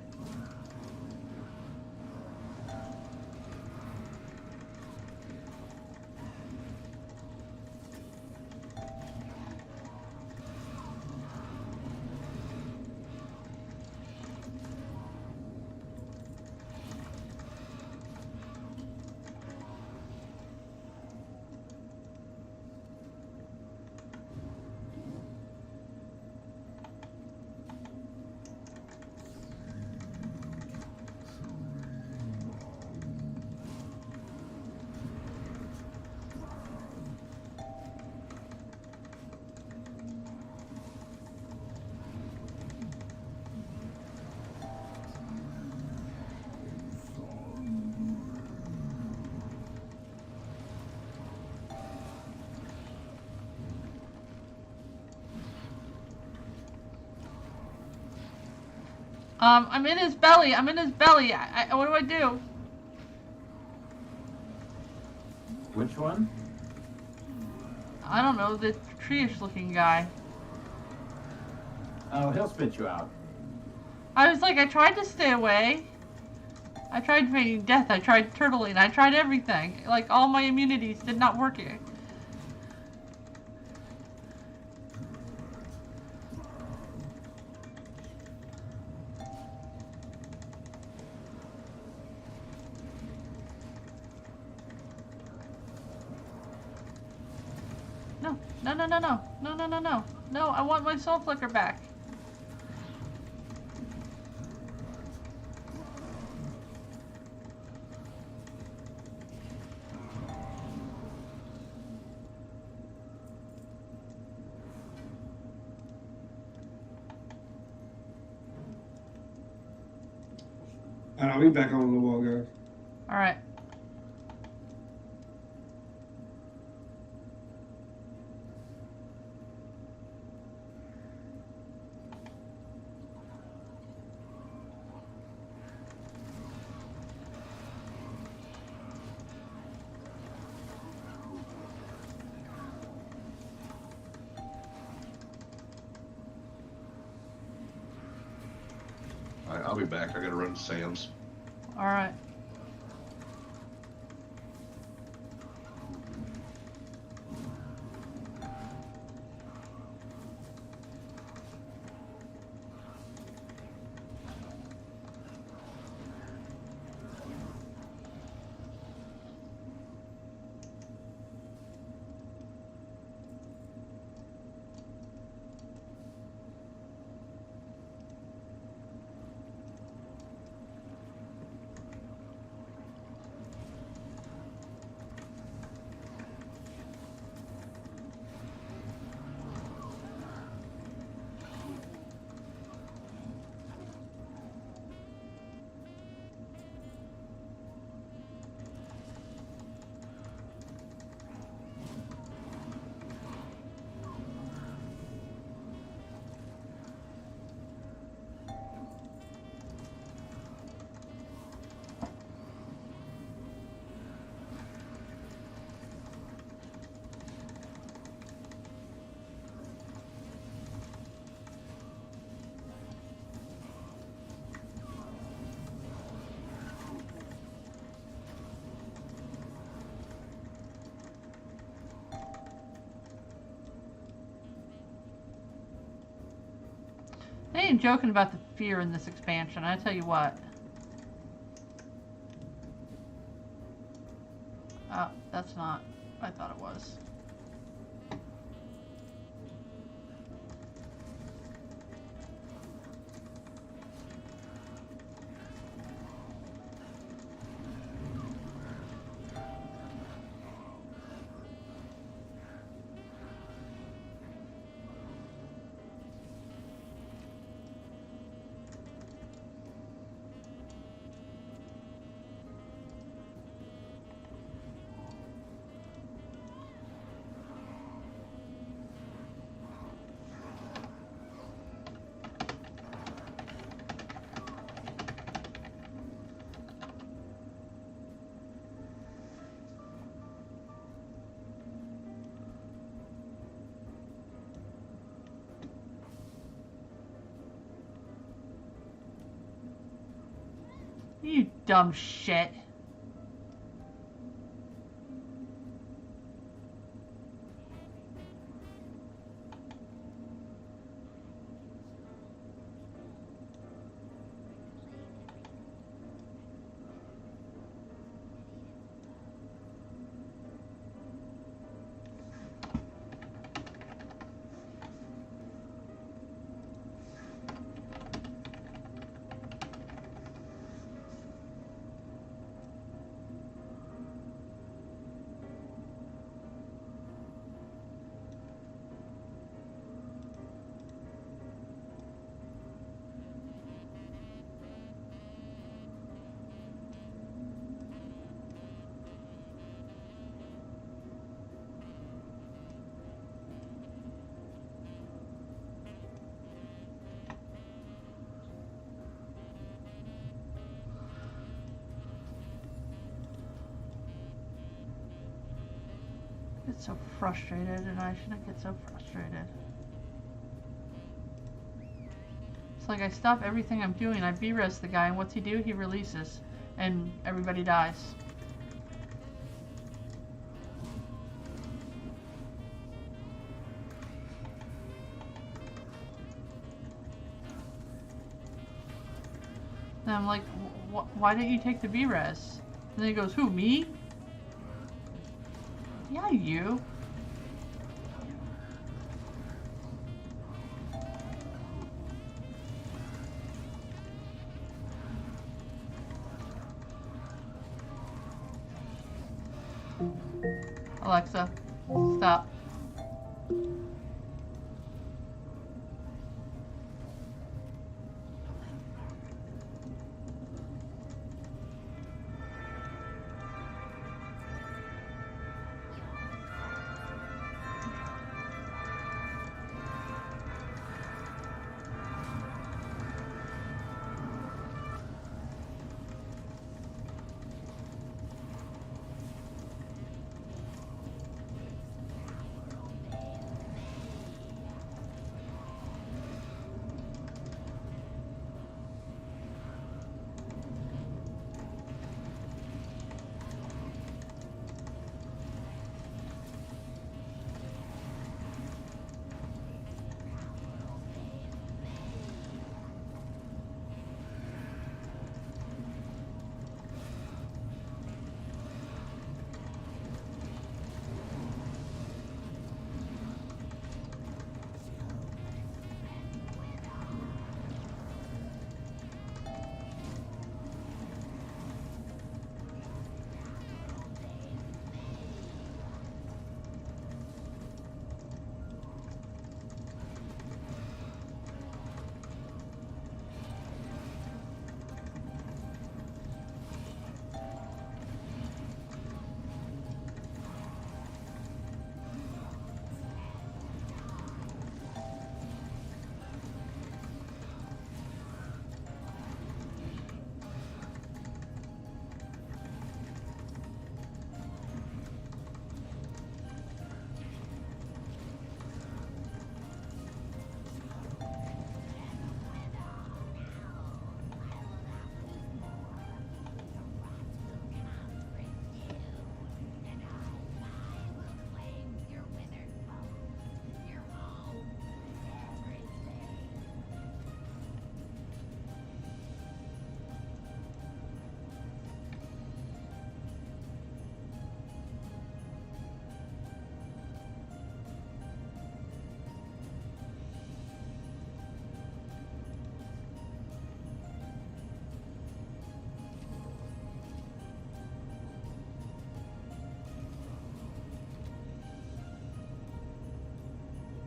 I'm in his belly. I'm in his belly. What do I do? Which one? I don't know. The tree-ish looking guy. Oh, he'll spit you out. I was like, I tried to stay away. I tried feigning death. I tried turtling. I tried everything. Like, all my immunities did not work. No, no, no, no. No, no, no, no. No, I want my soul flicker back. Alright, I'll be back on a little while, guys. Alright. Alright, I'll be back. I gotta run to Sam's. Alright. They ain't joking about the fear in this expansion, I tell you what. Oh, that's not. I thought it was. You dumb shit. Get so frustrated, and I shouldn't get so frustrated. It's like I stop everything I'm doing, I B-res the guy, and what's he do? He releases, and everybody dies. And I'm like, why didn't you take the B-res? And then he goes, who, me? Yeah, you. Alexa, stop.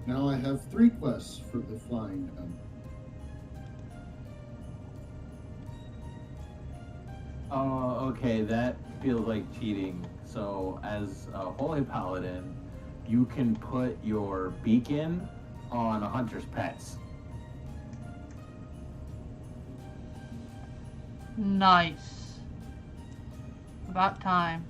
Now I have 3 quests for the flying gun. Oh, okay, that feels like cheating. So, as a Holy Paladin, you can put your beacon on a hunter's pets. Nice. About time.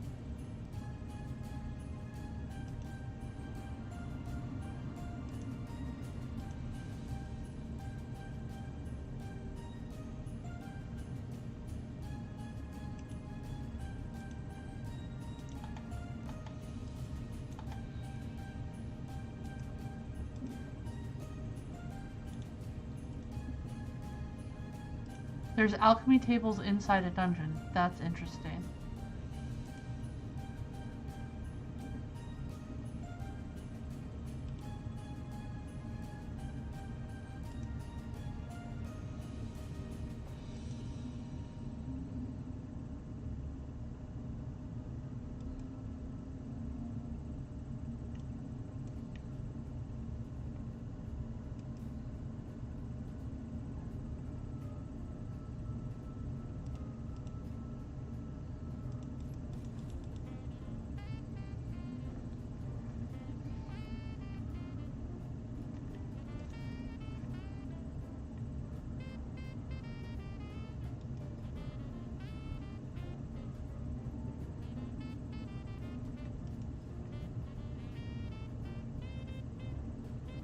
There's alchemy tables inside a dungeon. That's interesting.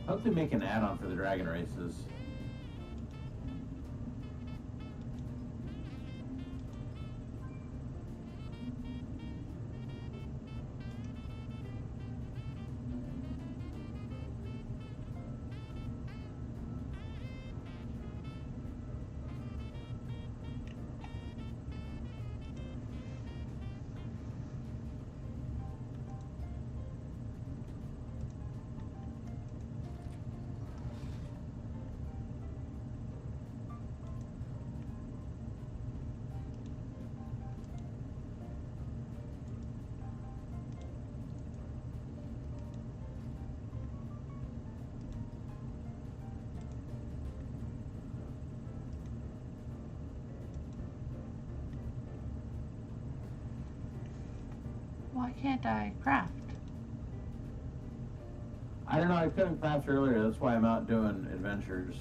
I hope they make an add-on for the dragon races. Why can't I craft? I don't know, I couldn't craft earlier, that's why I'm out doing adventures.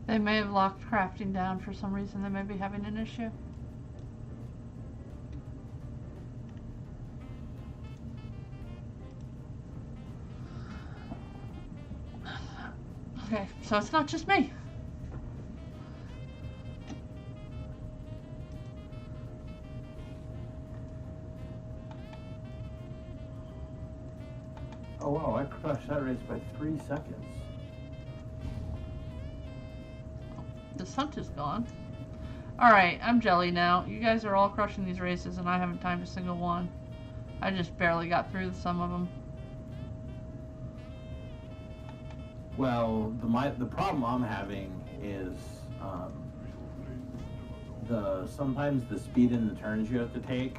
They may have locked crafting down for some reason. They may be having an issue. Okay, so it's not just me. Oh wow, I crushed that race by 3 seconds. The sun is gone. Alright, I'm jelly now. You guys are all crushing these races and I haven't timed a single one. I just barely got through some of them. Well, the problem I'm having is sometimes the speed in the turns you have to take,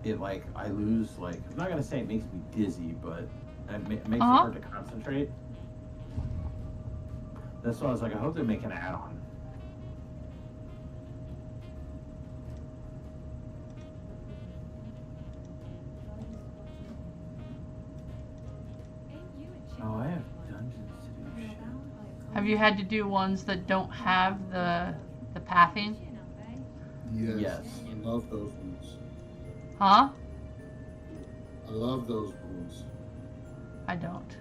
it like I lose, like, I'm not gonna say it makes me dizzy, but it makes it hard to concentrate. That's why I was like, I hope they make an add-on. Oh, I have dungeons to do. Shit. Have you had to do ones that don't have the pathing? Yes. I love those ones. Huh? I love those ones. I don't.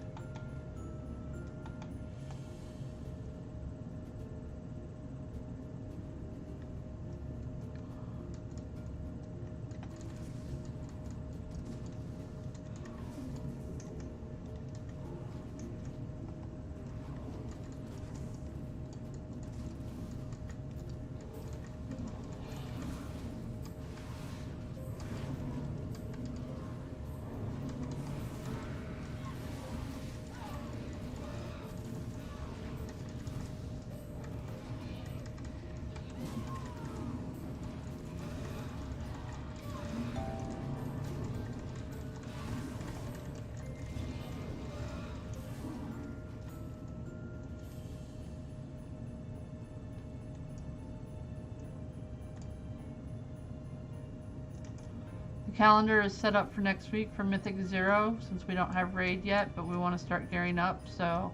The calendar is set up for next week for Mythic 0 since we don't have raid yet, but we want to start gearing up, so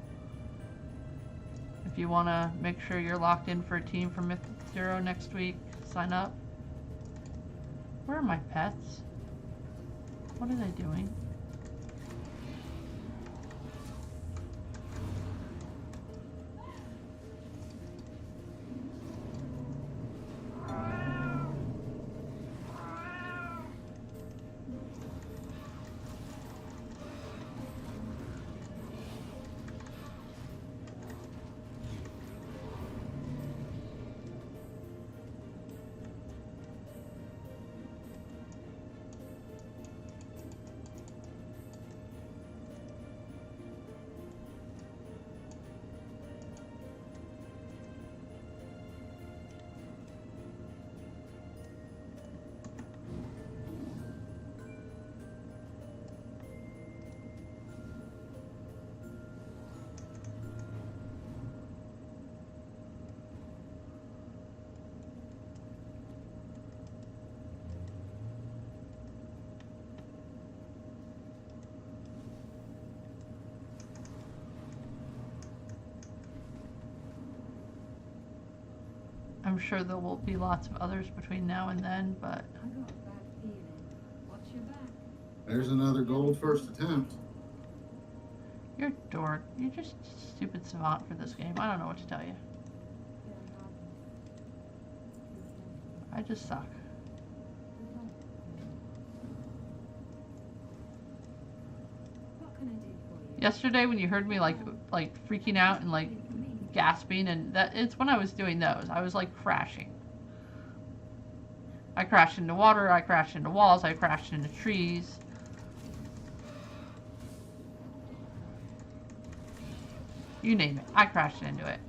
if you want to make sure you're locked in for a team for Mythic 0 next week, sign up. Where are my pets? What are they doing? I'm sure there will be lots of others between now and then, but... I got a bad feeling. Watch your back. There's another gold first attempt. You're a dork. You're just a stupid savant for this game. I don't know what to tell you. I just suck. What can I do for you? Yesterday when you heard me like freaking out and like gasping, and that it's when I was doing those. I was like crashing. I crashed into water, I crashed into walls, I crashed into trees. You name it, I crashed into it.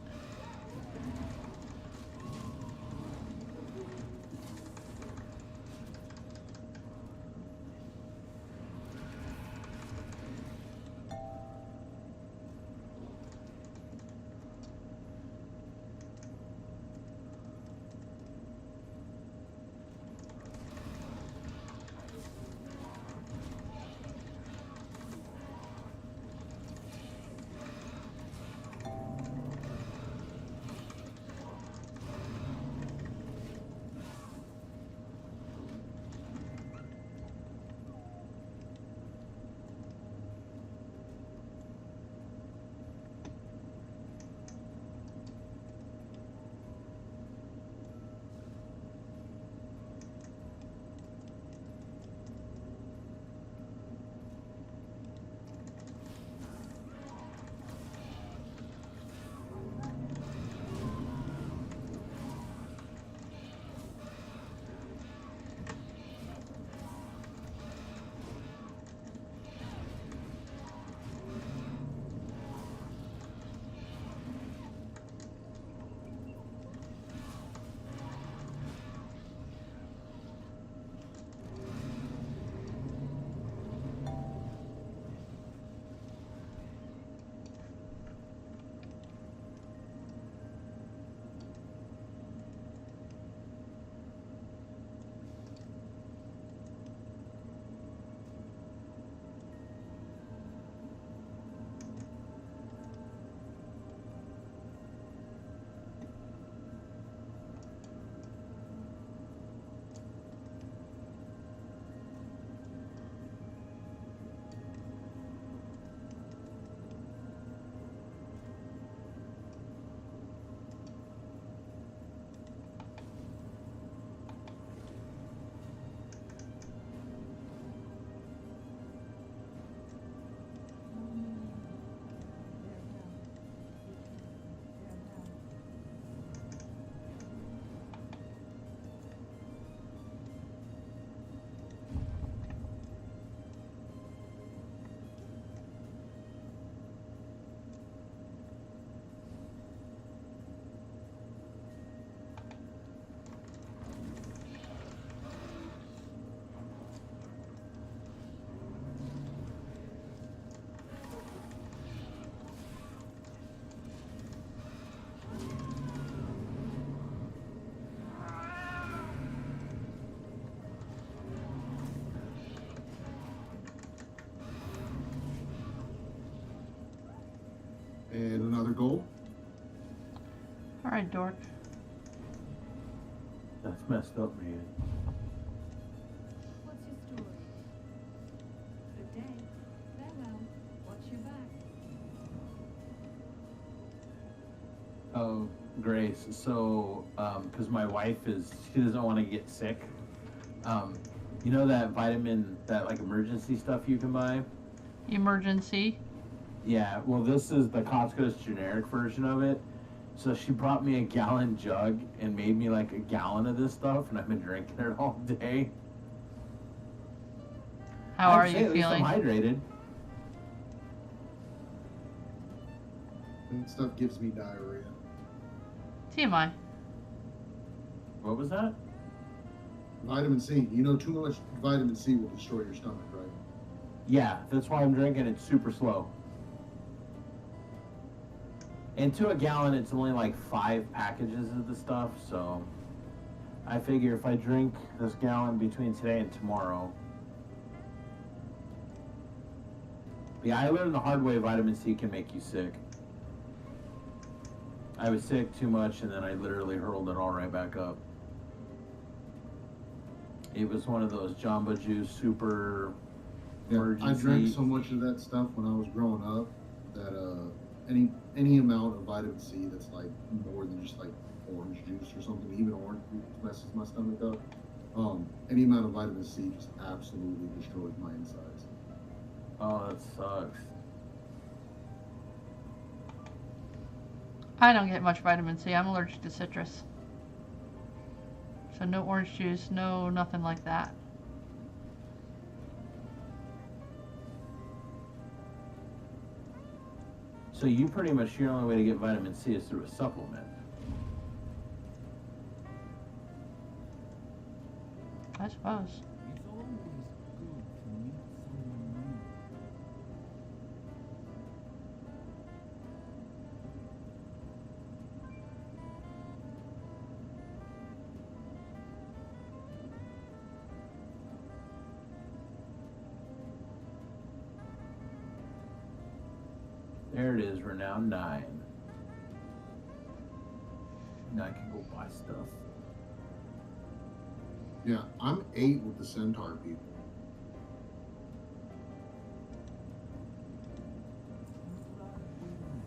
gold. All right, dork. That's messed up, man. What's your story? Good day. Farewell. Watch your back. Oh, Grace. So, because my wife she doesn't want to get sick. You know that vitamin, that like emergency stuff you can buy? Emergency. Yeah, well, this is the Costco's generic version of it. So she brought me a gallon jug and made me like a gallon of this stuff, and I've been drinking it all day. How I'd are say you at least feeling? I'm hydrated. That stuff gives me diarrhea. TMI. What was that? Vitamin C. You know, too much vitamin C will destroy your stomach, right? Yeah, that's why I'm drinking it super slow. And to a gallon, it's only like 5 packages of the stuff, so I figure if I drink this gallon between today and tomorrow. But yeah, I learned the hard way vitamin C can make you sick. I was sick too much, and then I literally hurled it all right back up. It was one of those Jamba Juice super emergency. I drank so much of that stuff when I was growing up that any amount of vitamin C that's like more than just like orange juice or something, even orange juice messes my stomach up. Any amount of vitamin C just absolutely destroys my insides. Oh, that sucks. I don't get much vitamin C. I'm allergic to citrus. So no orange juice, no nothing like that. So you pretty much, your only way to get vitamin C is through a supplement. I suppose. It's always good to meet someone new. There it is, we're now 9. Now I can go buy stuff. Yeah, I'm 8 with the centaur people.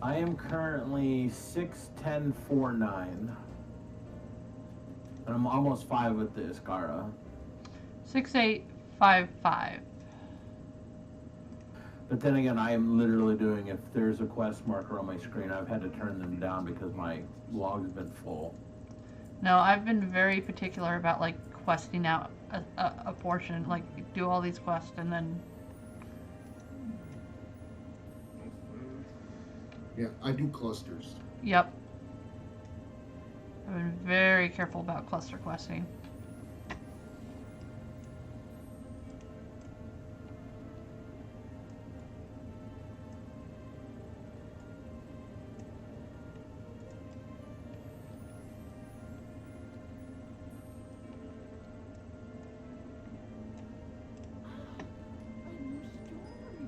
I am currently 6, 10, 4, 9. And I'm almost 5 with the Iskara. 6855. But then again, I am literally doing, if there's a quest marker on my screen, I've had to turn them down because my log's been full. No, I've been very particular about like questing out a portion, like do all these quests and then. Yeah, I do clusters. Yep. I've been very careful about cluster questing.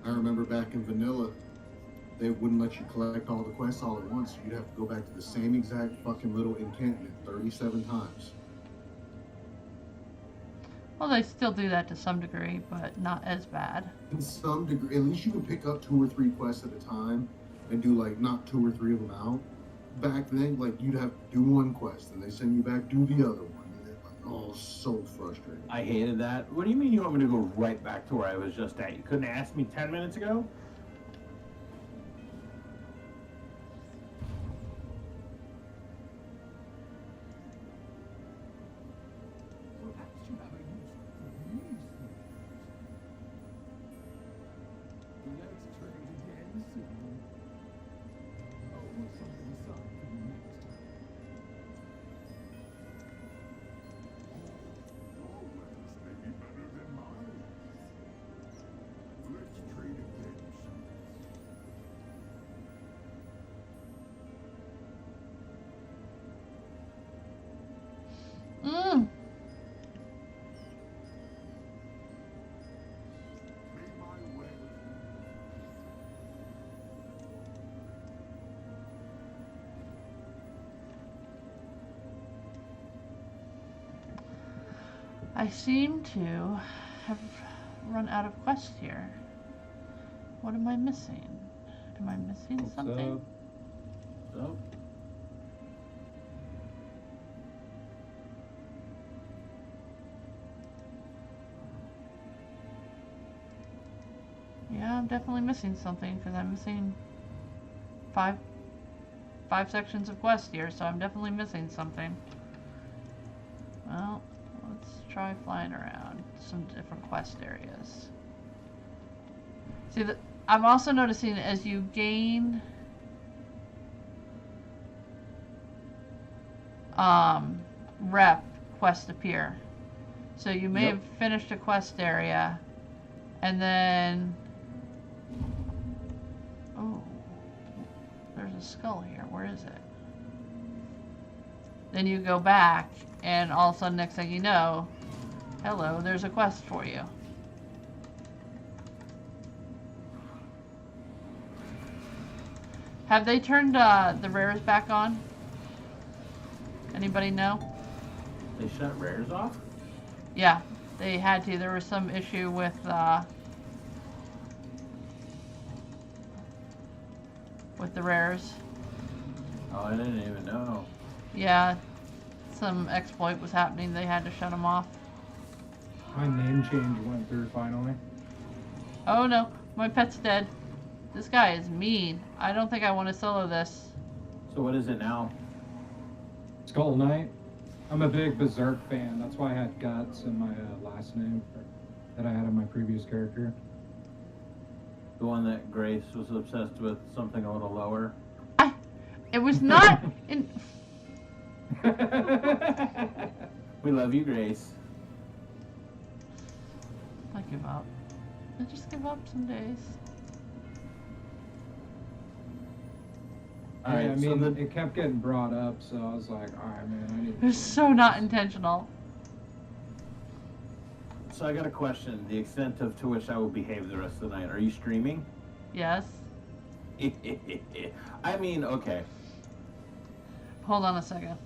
I remember back in vanilla, they wouldn't let you collect all the quests all at once. You'd have to go back to the same exact fucking little encampment 37 times. Well, they still do that to some degree, but not as bad. In some degree, at least you can pick up 2 or 3 quests at a time and do like not 2 or 3 of them out. Back then, like you'd have to do one quest and they send you back, do the other one. And they're like, oh, so frustrating. I hated that. What do you mean you want me to go right back to where I was just at? You couldn't ask me 10 minutes ago? Perhaps you have a use for these things. Let's trade again soon. I'll put something aside for you next time. Your ways may be better than mine. Let's trade again I seem to have run out of quests here. What am I missing? Am I missing What's something? So, Yeah, I'm definitely missing something because I'm missing five sections of quest here, so I'm definitely missing something. Well, let's try flying around some different quest areas. See, I'm also noticing as you gain rep, quests appear. So you may have finished a quest area and then there's a skull here. Where is it? Then you go back and all of a sudden next thing you know, hello, there's a quest for you. Have they turned the rares back on? Anybody know? they shut rares off? Yeah, they had to. There was some issue with the rares. Oh, I didn't even know. Yeah, some exploit was happening. They had to shut them off. My name change went through finally. Oh no, my pet's dead. This guy is mean. I don't think I want to solo this. So what is it now? Skull Knight. I'm a big Berserk fan. That's why I had Guts in my last name that I had in my previous character. The one that Grace was obsessed with, something a little lower. It was not in. We love you, Grace. I give up. I just give up some days. Yeah, Alright, I mean, so it kept getting brought up, so I was like, alright, man, I need It was so not intentional. So I got a question. The extent to which I will behave the rest of the night. Are you streaming? Yes. I mean, okay. Hold on a second.